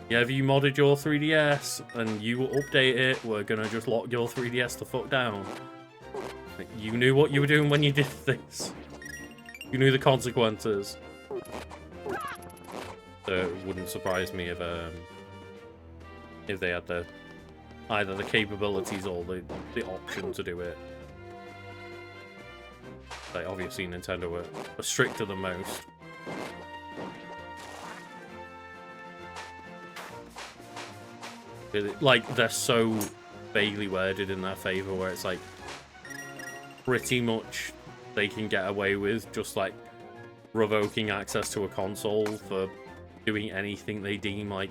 yeah, if you modded your 3DS and you update it, we're gonna just lock your 3DS the fuck down. Like, you knew what you were doing when you did this. You knew the consequences. So it wouldn't surprise me if they had either the capabilities or the option to do it. Like, obviously Nintendo were stricter than most. Like, they're so vaguely worded in their favor, where it's like pretty much they can get away with just like revoking access to a console for doing anything they deem like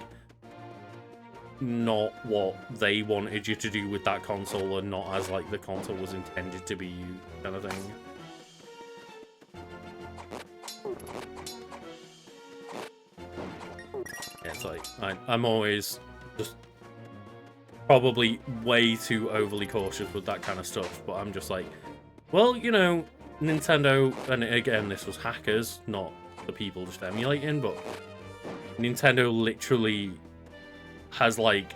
not what they wanted you to do with that console, and not as like the console was intended to be used, kind of thing. Yeah, it's like I'm always just probably way too overly cautious with that kind of stuff, but I'm just like, well, you know, Nintendo, and again, this was hackers, not the people just emulating, but Nintendo literally has like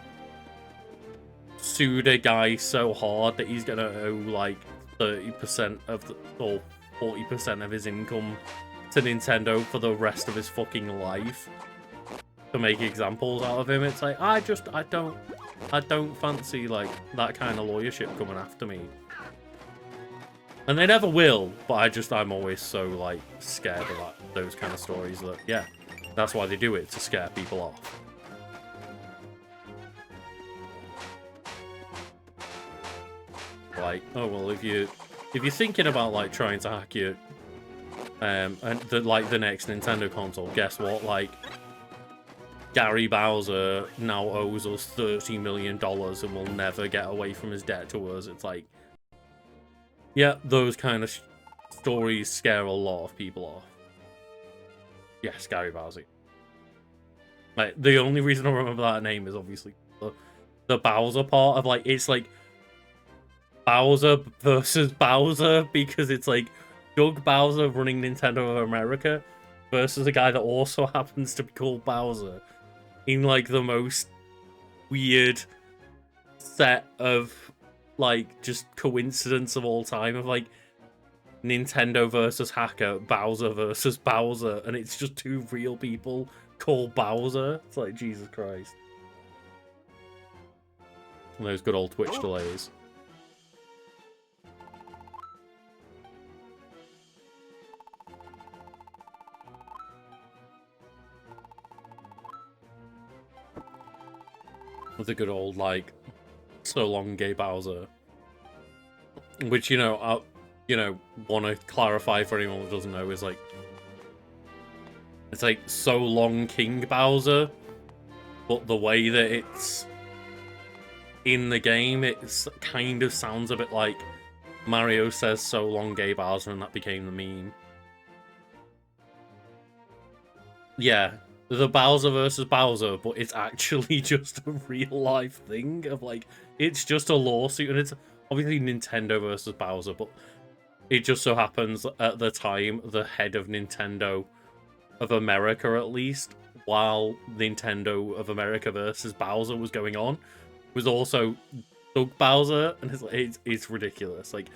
sued a guy so hard that he's gonna owe like 30% of the, or 40% of his income to Nintendo for the rest of his fucking life to make examples out of him. It's like, I don't fancy like that kind of lawyership coming after me. And they never will, but I'm always so like scared of those kind of stories that, yeah, that's why they do it, to scare people off. Like, oh well, if you're thinking about like trying to hack your and the next Nintendo console, guess what? Like, Gary Bowser now owes us $30 million and will never get away from his debt to us. It's like, yeah, those kind of stories scare a lot of people off. Yes, Gary Bowser. Like, the only reason I remember that name is obviously the Bowser part of like, it's like Bowser versus Bowser, because it's like Doug Bowser running Nintendo of America versus a guy that also happens to be called Bowser, in like the most weird set of like just coincidence of all time of like Nintendo versus hacker, Bowser versus Bowser, and it's just two real people called Bowser. It's like, Jesus Christ. And those good old Twitch delays. With the good old, like, so long gay Bowser. Which, you know, want to clarify for anyone that doesn't know, is like, it's like so long King Bowser, but the way that it's in the game, it kind of sounds a bit like Mario says so long gay Bowser, and that became the meme. Yeah. The Bowser versus Bowser, but it's actually just a real life thing of like, it's just a lawsuit, and it's obviously Nintendo versus Bowser, but it just so happens at the time the head of Nintendo of America, at least, while Nintendo of America versus Bowser was going on, was also Doug Bowser, and it's ridiculous. Like,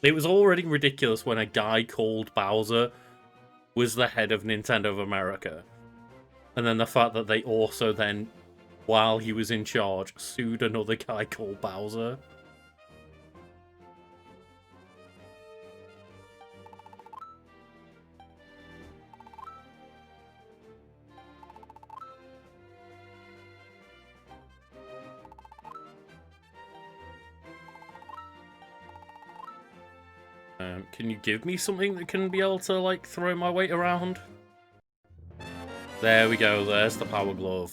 it was already ridiculous when a guy called Bowser was the head of Nintendo of America. And then the fact that they also then, while he was in charge, sued another guy called Bowser. Can you give me something that can be able to, like, throw my weight around? There we go, there's the power glove.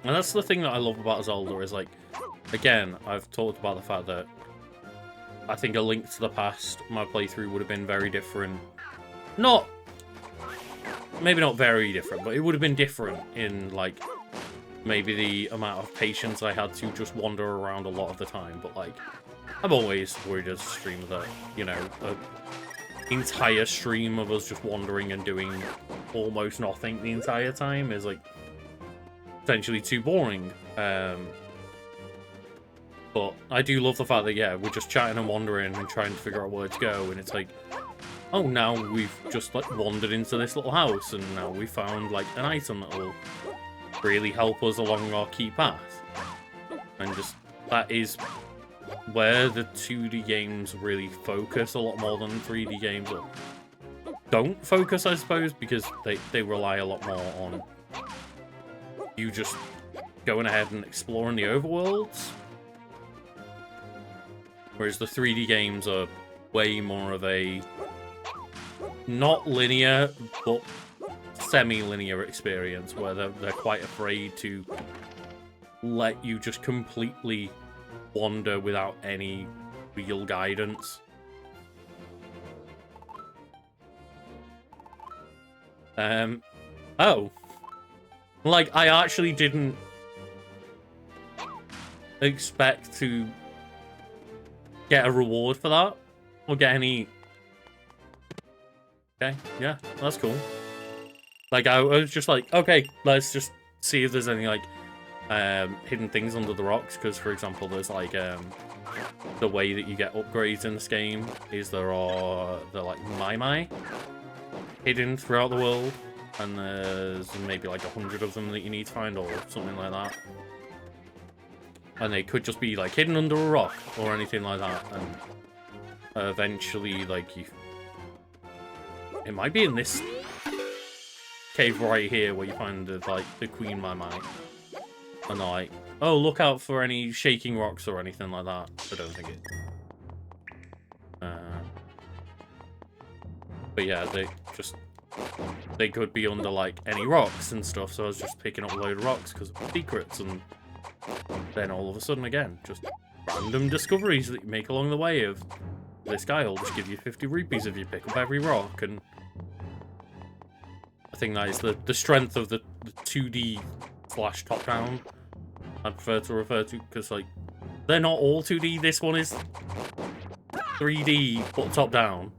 And that's the thing that I love about Zelda, is like, again, I've talked about the fact that I think A Link to the Past, my playthrough would have been very different. Maybe not very different, but it would have been different in, like, maybe the amount of patience I had to just wander around a lot of the time. But, like, I'm always worried as a streamer that, you know, an entire stream of us just wandering and doing almost nothing the entire time is, like, potentially too boring. But I do love the fact that, yeah, we're just chatting and wandering and trying to figure out where to go, and it's like, oh, now we've just, like, wandered into this little house, and now we found, like, an item that will really help us along our key path. And just, that is where the 2D games really focus a lot more than 3D games, or don't focus, I suppose, because they rely a lot more on you just going ahead and exploring the overworlds. Whereas the 3D games are way more of a not linear, but semi-linear experience, where they're quite afraid to let you just completely wander without any real guidance. Oh. Like, I actually didn't expect to get a reward for that, or get any... Okay, yeah, that's cool. Like, I was just like, okay, let's just see if there's any, like, hidden things under the rocks. Because, for example, there's, like, the way that you get upgrades in this game is they're like, mai-mai hidden throughout the world. And there's maybe, like, 100 of them that you need to find, or something like that. And they could just be, like, hidden under a rock, or anything like that. And eventually, like, it might be in this cave right here where you find like the Queen mai-mai, and like, oh, look out for any shaking rocks or anything like that. I don't think it. But yeah, they could be under like any rocks and stuff. So I was just picking up a load of rocks because of secrets, and then all of a sudden again, just random discoveries that you make along the way of this guy will just give you 50 rupees if you pick up every rock. And I think that is the strength of the 2D / top-down I prefer to refer to, because like they're not all 2D. This one is 3D but top-down.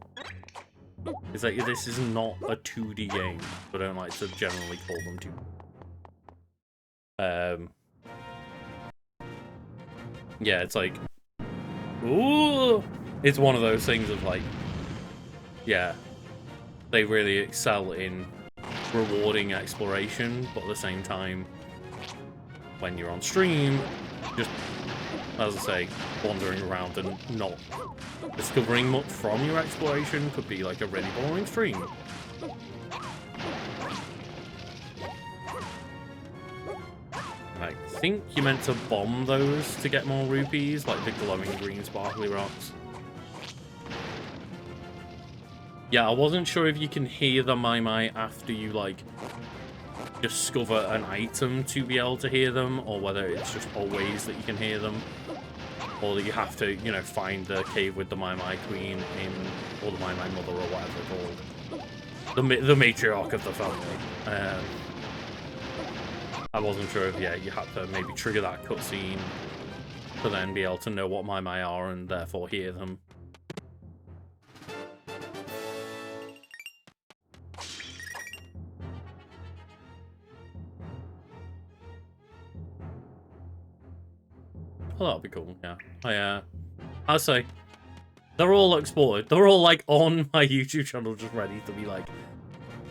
It's like, this is not a 2D game, but I don't like to generally call them 2D. Yeah, it's like, ooh, it's one of those things of like, yeah, they really excel in rewarding exploration, but at the same time, when you're on stream, just, as I say, wandering around and not discovering much from your exploration could be like a really boring stream. I think you're meant to bomb those to get more rupees, like the glowing green sparkly rocks. Yeah, I wasn't sure if you can hear the mai-mai after you, like, discover an item to be able to hear them, or whether it's just always that you can hear them, or that you have to, you know, find the cave with the mai-mai queen in, or the mai-mai mother, or whatever they're called. The matriarch of the family. I wasn't sure if, yeah, you had to maybe trigger that cutscene to then be able to know what mai-mai are and therefore hear them. Oh, that'd be cool, yeah. I'll say, they're all exported. They're all, like, on my YouTube channel just ready to be, like,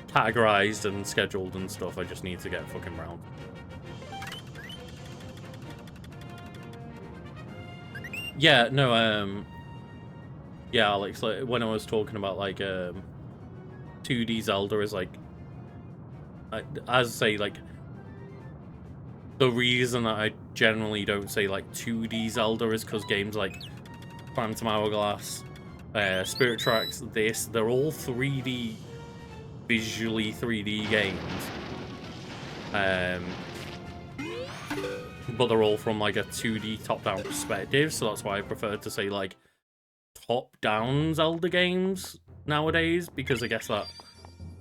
categorized and scheduled and stuff. I just need to get fucking round. Yeah, no, yeah, Alex, like, when I was talking about, like, 2D Zelda is, like, as I say, like, the reason that I generally don't say, like, 2D Zelda is because games like Phantom Hourglass, Spirit Tracks, they're all 3D, visually 3D games. But they're all from, like, a 2D top-down perspective, so that's why I prefer to say, like, top-down Zelda games nowadays, because I guess that,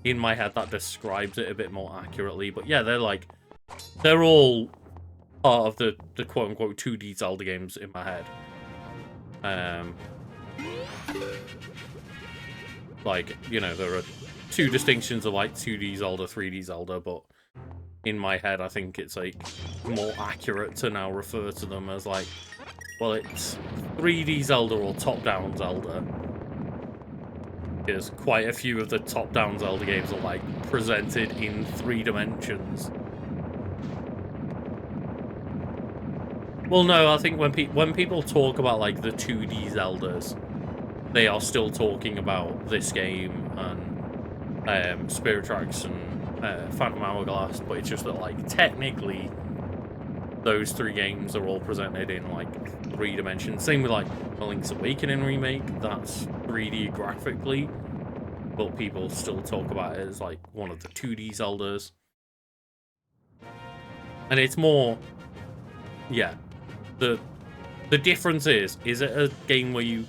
in my head, that describes it a bit more accurately. But yeah, they're all part of the quote-unquote 2D Zelda games in my head. Like, you know, there are two distinctions of, like, 2D Zelda, 3D Zelda, but in my head, I think it's, like, more accurate to now refer to them as, like, well, it's 3D Zelda or top-down Zelda. Because quite a few of the top-down Zelda games are, like, presented in 3 dimensions. Well, no, I think when people talk about, like, the 2D Zeldas, they are still talking about this game and Spirit Tracks and Phantom Hourglass, but it's just that, like, technically, those 3 games are all presented in, like, 3 dimensions. Same with, like, the Link's Awakening remake, that's 3D graphically, but people still talk about it as, like, one of the 2D Zeldas. And it's more, yeah, the difference is it a game where you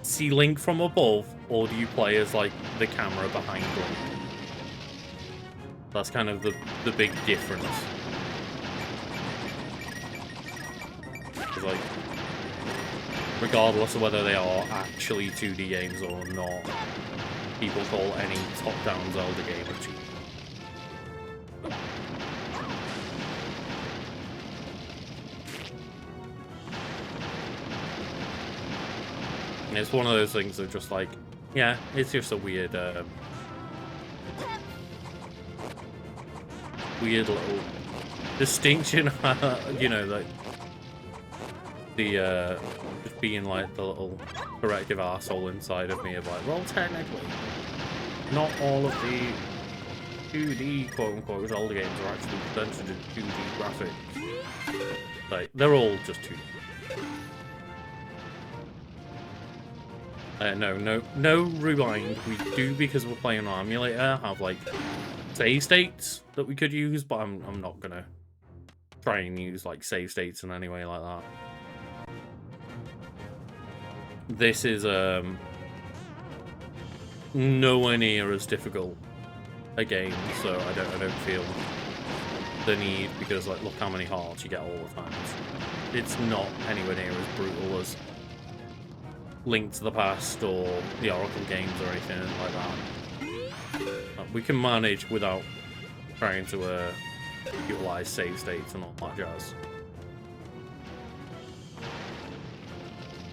see Link from above, or do you play as, like, the camera behind Link? That's kind of the big difference. It's like, regardless of whether they are actually 2D games or not, people call any top-down Zelda game a 2D. And it's one of those things that just like, yeah, it's just a weird, weird little distinction, you know, like the just being like the little corrective arsehole inside of me of like, well, technically, not all of the 2D quote-unquote Zelda games are actually presented in 2D graphics. Like, they're all just 2D. No rewind. We do, because we're playing on emulator, have like save states that we could use, but I'm not gonna try and use like save states in any way like that. This is nowhere near as difficult a game, so I don't feel the need, because like look how many hearts you get all the time. It's not anywhere near as brutal as Link to the Past or the Oracle games or anything like that. We can manage without trying to utilize save states and all that jazz.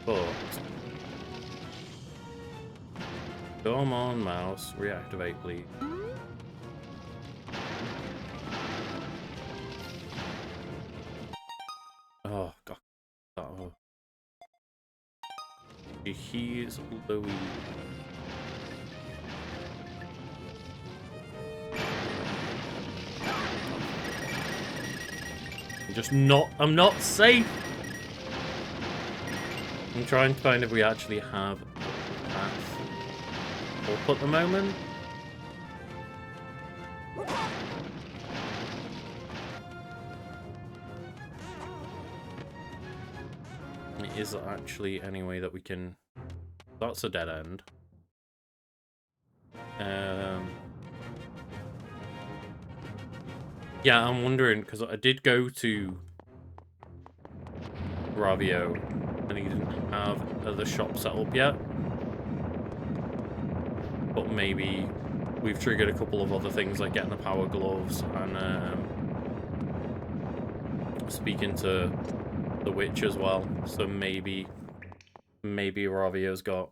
But come on, mouse, reactivate, please. Oh god. Oh. He's Louis. I'm not safe. I'm trying to find if we actually have a path up at the moment. Is there actually any way that we can... That's a dead end. Yeah, I'm wondering, because I did go to Ravio, and he didn't have the shop set up yet. But maybe we've triggered a couple of other things, like getting the power gloves and speaking to the witch as well. So maybe Ravio's got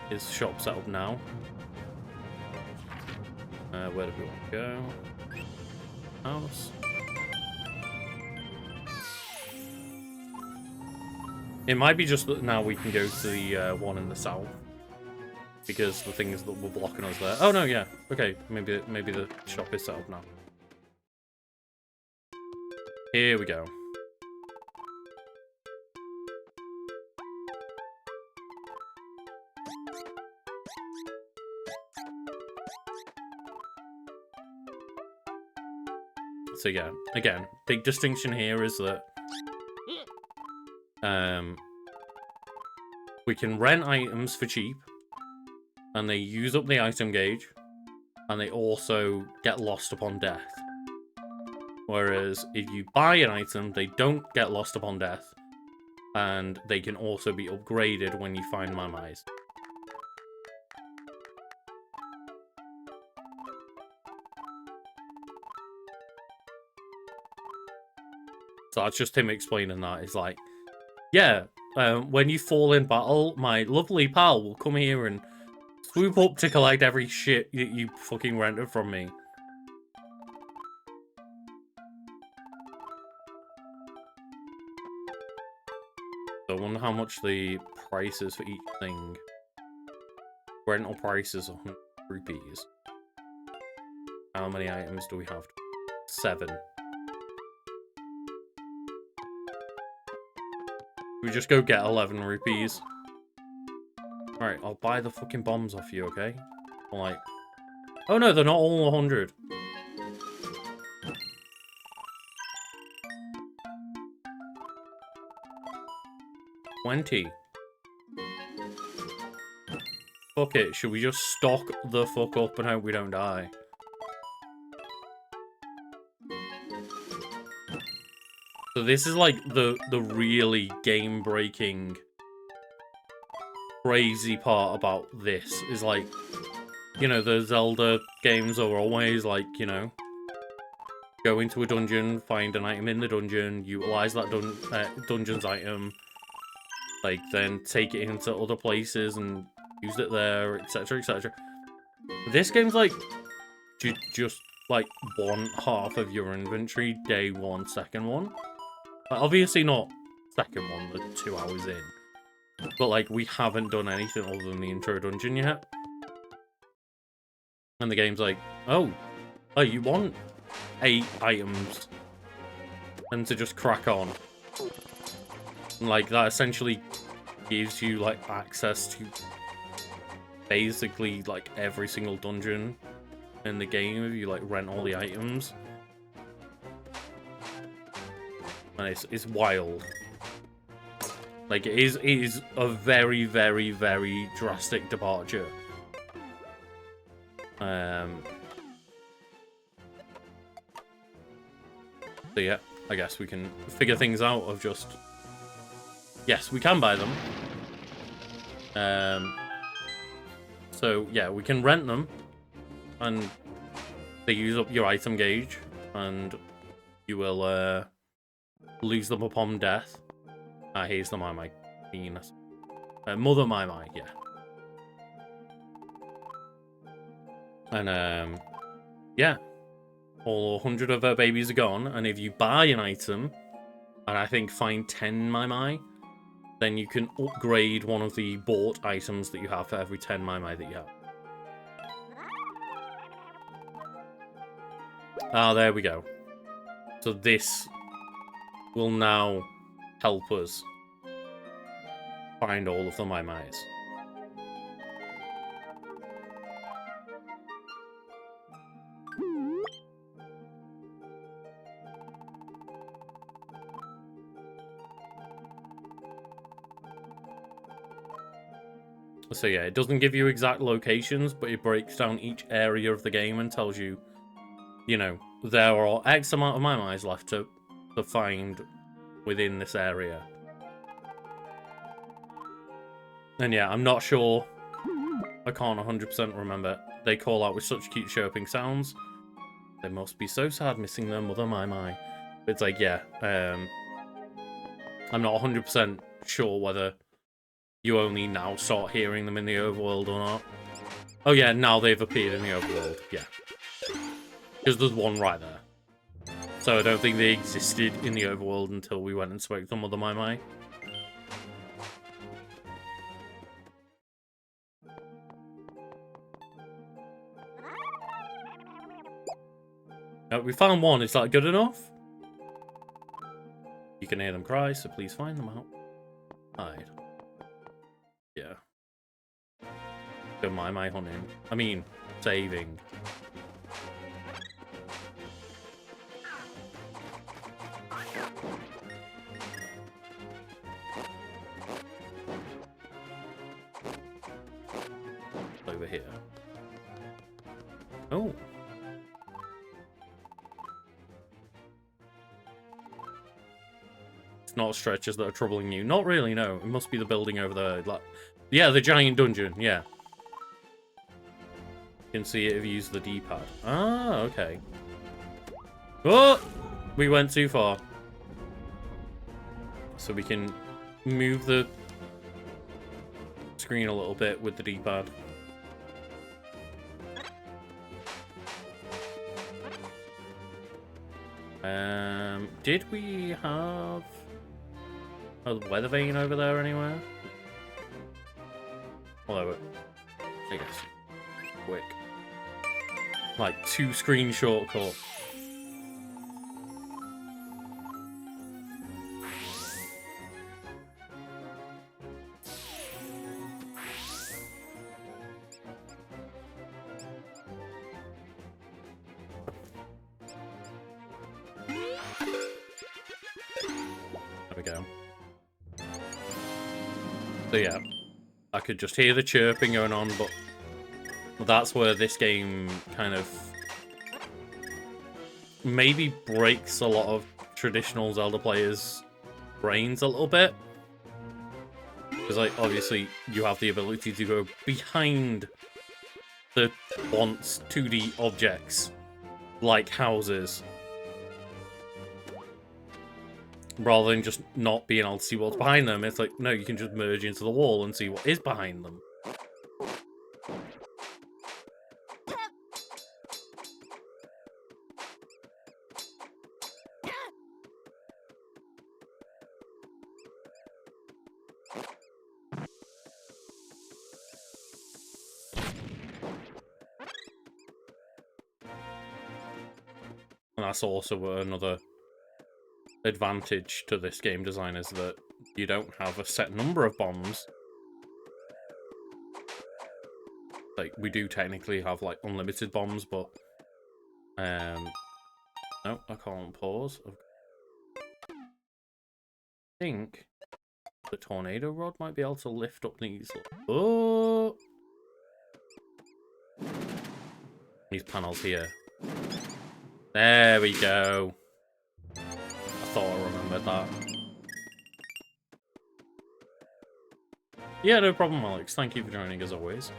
his shop set up now. Where do we want to go? House. It might be just that now we can go to the one in the south, because the things that were blocking us there. Oh no, yeah. Okay, maybe the shop is set up now. Here we go. So yeah, again, big distinction here is that we can rent items for cheap, and they use up the item gauge, and they also get lost upon death. Whereas if you buy an item, they don't get lost upon death, and they can also be upgraded when you find mai-mais. So that's just him explaining that. It's like, yeah, when you fall in battle, my lovely pal will come here and swoop up to collect every shit that you fucking rented from me. So I wonder how much the price is for each thing. Rental price is 100 rupees. How many items do we have? 7. We just go get 11 rupees. Alright, I'll buy the fucking bombs off you, okay? I'm like... Oh no, they're not all 100. $20. Fuck it, should we just stock the fuck up and hope we don't die? So this is like the really game-breaking, crazy part about this. Is like, you know, the Zelda games are always like, you know, go into a dungeon, find an item in the dungeon, utilize that dungeon's item, like then take it into other places and use it there, etc., etc. This game's like just like one half of your inventory, day one, second one. Obviously not second one, the 2 hours in. But like we haven't done anything other than the intro dungeon yet. And the game's like, oh, you want 8 items and to just crack on. And like that essentially gives you like access to basically like every single dungeon in the game if you like rent all the items. And it's wild. Like it is a very, very, very drastic departure. So yeah, I guess we can figure things out of just... Yes, we can buy them. So yeah, we can rent them. And they use up your item gauge. And you will lose them upon death. Here's the mai-mai penis. Mother mai-mai, yeah. And yeah. All 100 of her babies are gone, and if you buy an item, and I think find 10 mai-mai, then you can upgrade one of the bought items that you have for every 10 mai-mai that you have. Ah, there we go. So this will now help us find all of the mai-mais. So yeah, it doesn't give you exact locations, but it breaks down each area of the game and tells you, you know, there are X amount of mai-mais left to find within this area. And yeah, I'm not sure. I can't 100% remember. They call out with such cute chirping sounds. They must be so sad missing their mother mai-mai. It's like, yeah, I'm not 100% sure whether you only now start hearing them in the overworld or not. Oh yeah, now they've appeared in the overworld, yeah. Because there's one right there. So I don't think they existed in the overworld until we went and spoke to the mother mai-mai. We found one, is that good enough? You can hear them cry, so please find them out. Hide. Yeah. Go mai-mai hunting. I mean, saving. Over here. Oh. It's not stretchers that are troubling you. Not really, no. It must be the building over there. Like, yeah, the giant dungeon, yeah. You can see it if you use the D-pad. Ah, okay. Oh! We went too far. So we can move the screen a little bit with the D-pad. Did we have a weather vane over there anywhere? Although, I guess, quick. Like, 2-screen shortcut. So yeah, I could just hear the chirping going on, but that's where this game kind of maybe breaks a lot of traditional Zelda players' brains a little bit. Because, like, obviously, you have the ability to go behind the once 2D objects, like houses. Rather than just not being able to see what's behind them, it's like, no, you can just merge into the wall and see what is behind them. And that's also another advantage to this game design, is that you don't have a set number of bombs. Like, we do technically have, like, unlimited bombs, but... no, I can't pause. I think the tornado rod might be able to lift up these... Oh! These panels here. There we go. I thought I remembered that. Yeah, no problem, Alex. Thank you for joining, as always.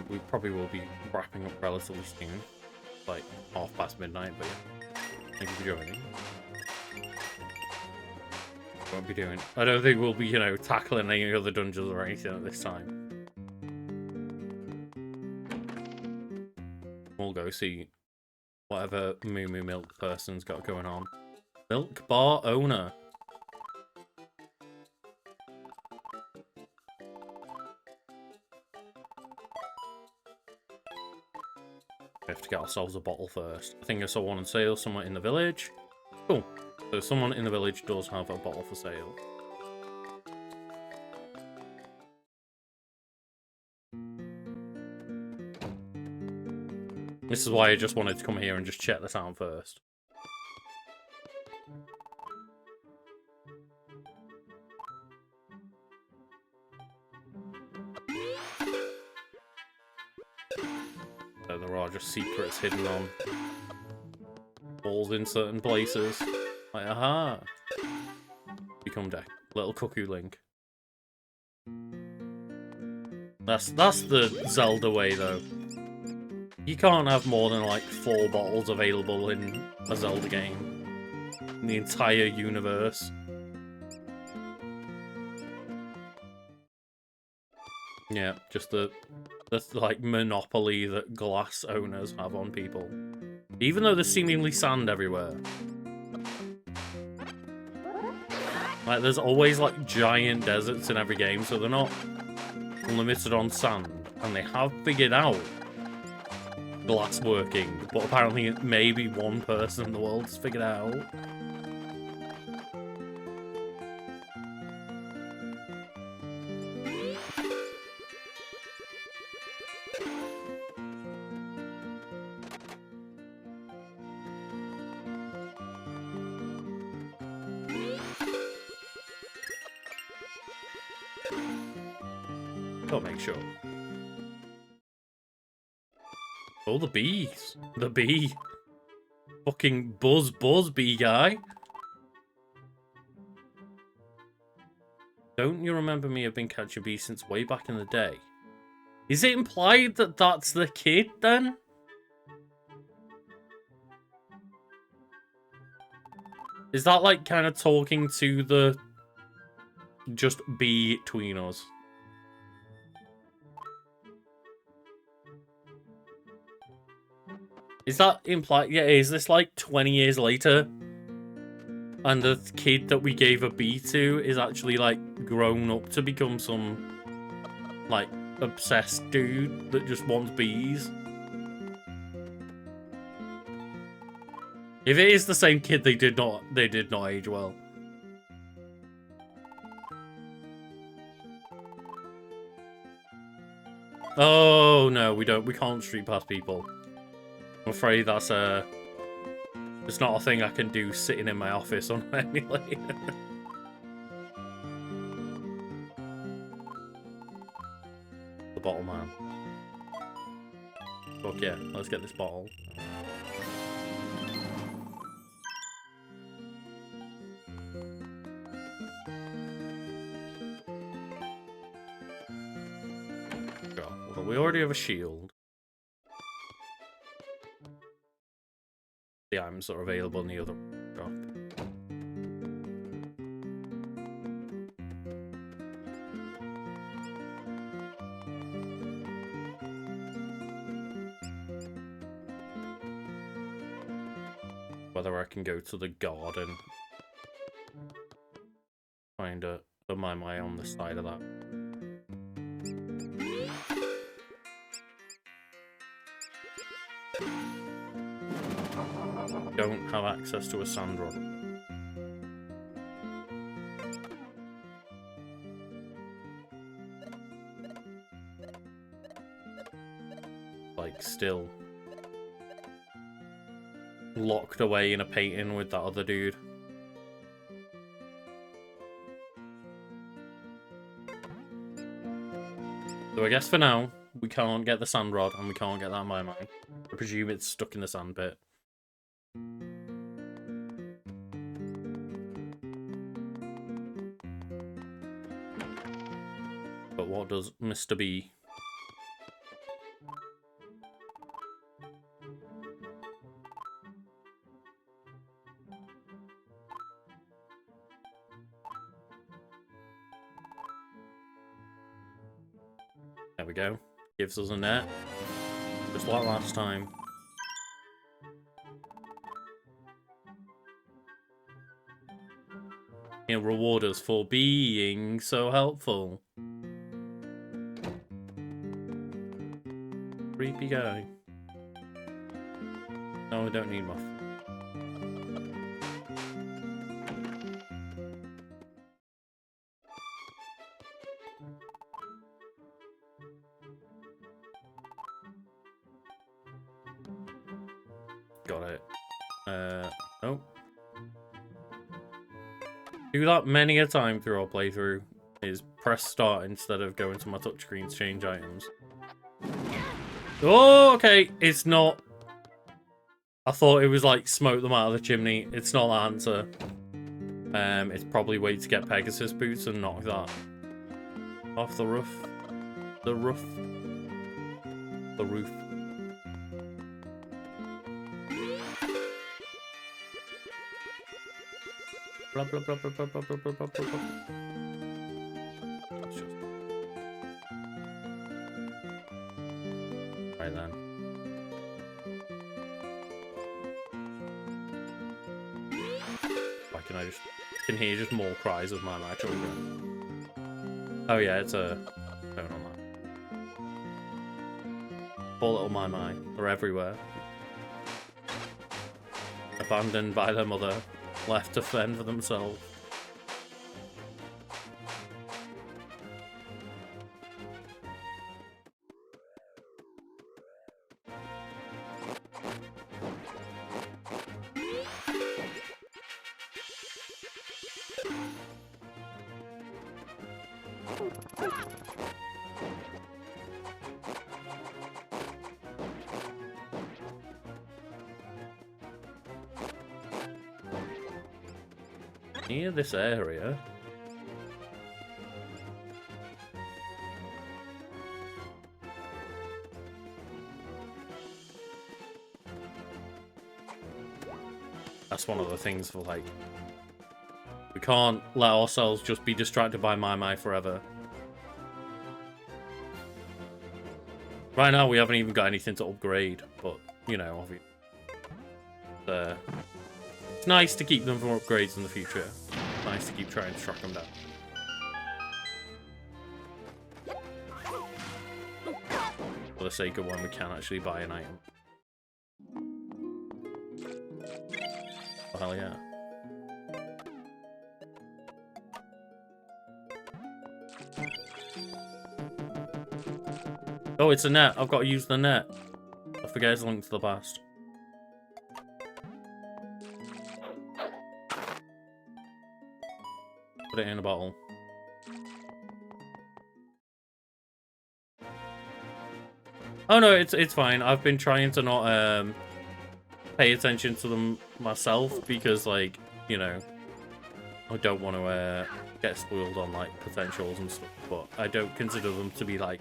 We probably will be wrapping up relatively soon. Like, midnight, but yeah. Thank you for joining. Won't be doing... I don't think we'll be, you know, tackling any other dungeons or anything at this time. We'll go see whatever Moo Moo Milk person's got going on. Milk bar owner. We have to get ourselves a bottle first. I think I saw one on sale somewhere in the village. Cool. So someone in the village does have a bottle for sale. This is why I just wanted to come here and just check this out first. So there are just secrets hidden on walls in certain places. Like, aha! Become deck. Little cuckoo link. That's the Zelda way, though. You can't have more than, like, 4 bottles available in a Zelda game. In the entire universe. Yeah, just the like, monopoly that glass owners have on people. Even though there's seemingly sand everywhere. Like, there's always, like, giant deserts in every game, so they're not limited on sand. And they have figured out glass working, but apparently maybe one person in the world has figured it out. Gotta make sure. Oh, the bees. The bee. Fucking buzz bee guy. Don't you remember me? I've been catching bees since way back in the day. Is it implied that that's the kid, then? Is that, like, kind of talking to the just bee between us? Is that implied? Yeah, is this like 20 years later? And the kid that we gave a bee to is actually, like, grown up to become some, like, obsessed dude that just wants bees? If it is the same kid, they did not age well. Oh no, we can't street pass people. I'm afraid that's it's not a thing I can do sitting in my office on an emulator. The bottle man. Fuck yeah, let's get this bottle. Well, we already have a shield. The items are available in the other shop. Whether I can go to the garden. Find a mai-mai on the side of that. Don't have access to a sand rod. Like, still locked away in a painting with that other dude. So I guess for now, we can't get the sand rod and we can't get that mai-mai. I presume it's stuck in the sand pit. But what does Mr. B? There we go. Gives us a net. Just like last time. He'll reward us for being so helpful. Creepy guy. No, we don't need muff. Got it. Oh. Do that many a time through our playthrough. Is press start instead of going to my touchscreen to change items. Oh, okay. It's not. I thought it was like smoke them out of the chimney. It's not the answer. It's probably wait to get Pegasus boots and knock that off the roof. The roof. The roof. Blah, blah, blah, blah, blah, blah, blah, blah, blah, blah. Right then. Why can I just... can hear just more cries of my children. Oh yeah, it's a... phone on that. Poor little mai-mai. They're everywhere. Abandoned by their mother. Left to fend for themselves. Near this area. That's one of the things for like, we can't let ourselves just be distracted by mai-mai forever. Right now we haven't even got anything to upgrade, but you know, obviously. It's nice to keep them for upgrades in the future. It's nice to keep trying to track them down. For the sake of when we can actually buy an item. Oh, hell yeah. Oh, it's a net. I've got to use the net. I forget it's linked to the past. Put it in a bottle. Oh no, it's fine. I've been trying to not pay attention to them myself because, like, you know, I don't want to get spoiled on like potentials and stuff. But I don't consider them to be like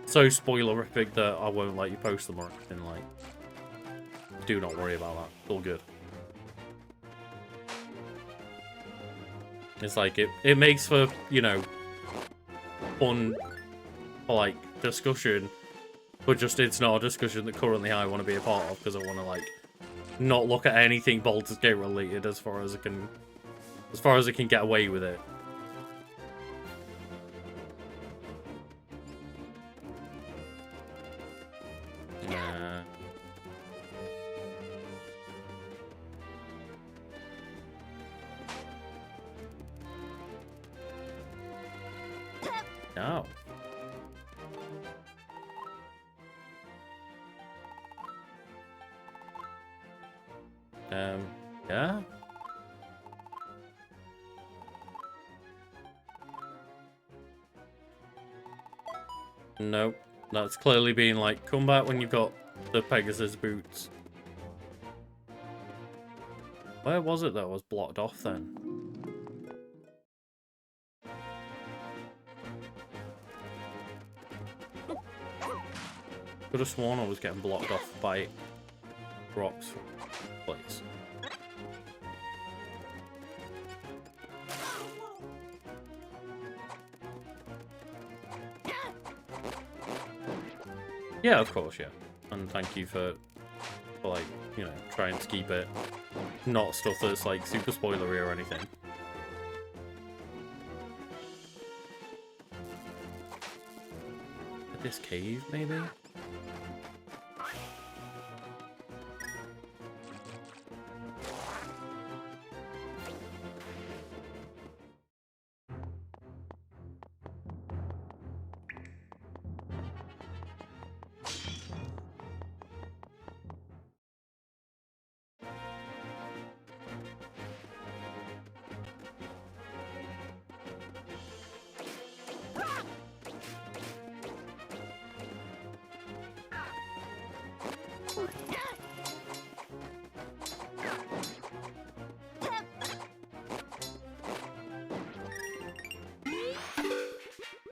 so spoilerific that I won't let you post them or anything. Like, do not worry about that. It's all good. It's like it makes for, you know, fun, like, discussion, but just it's not a discussion that currently I want to be a part of because I want to, like, not look at anything Baldur's Gate related as far as it can get away with it. No. Yeah. Nope. That's clearly being like, come back when you've got the Pegasus boots. Where was it that was blocked off then? Could have sworn I was getting blocked off by rocks. Place. Yeah, of course, yeah. And thank you for like, you know, trying to keep it not stuff that's like super spoilery or anything. This cave, maybe?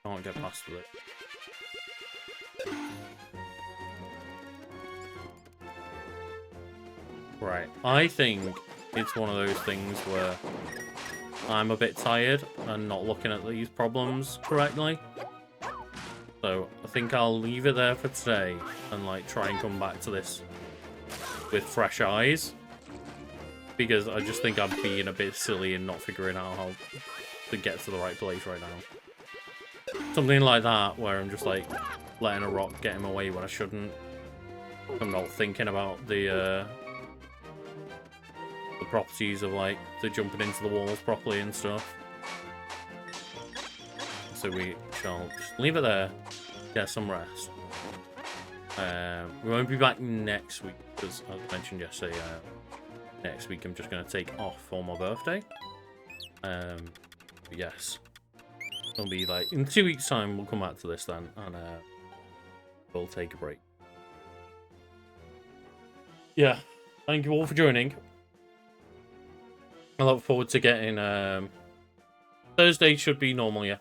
Can't get past it. Right, I think it's one of those things where I'm a bit tired and not looking at these problems correctly. So I think I'll leave it there for today and like try and come back to this with fresh eyes. Because I just think I'm being a bit silly and not figuring out how to get to the right place right now. Something like that, where I'm just like letting a rock get him away when I shouldn't. I'm not thinking about the properties of like the jumping into the walls properly and stuff. So we shall just leave it there, get some rest. We won't be back next week because, as I mentioned yesterday, next week I'm just going to take off for my birthday. But yes, it'll be like in 2 weeks' time. We'll come back to this then, and we'll take a break. Yeah, thank you all for joining. I look forward to getting Thursday should be normal, yeah.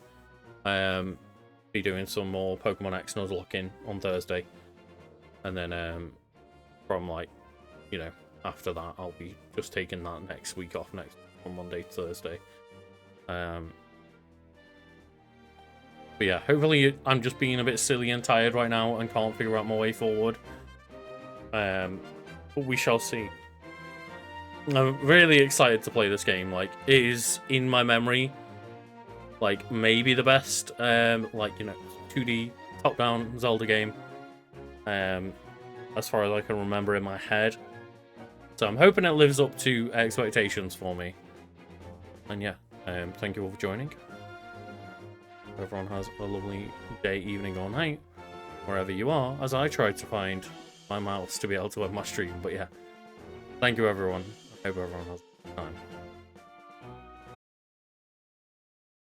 Be doing some more Pokemon X Nuzlocking on Thursday, and then from like, you know, after that I'll be just taking that next week off, next from Monday to Thursday. But yeah, hopefully I'm just being a bit silly and tired right now and can't figure out my way forward. But we shall see. I'm really excited to play this game. Like, it is in my memory, like maybe the best, like, you know, 2D top-down Zelda game, as far as I can remember in my head. So I'm hoping it lives up to expectations for me. And yeah, thank you all for joining. Everyone has a lovely day, evening, or night, wherever you are, as I try to find my mouse to be able to end my stream. But yeah, thank you everyone. I hope everyone has a good time.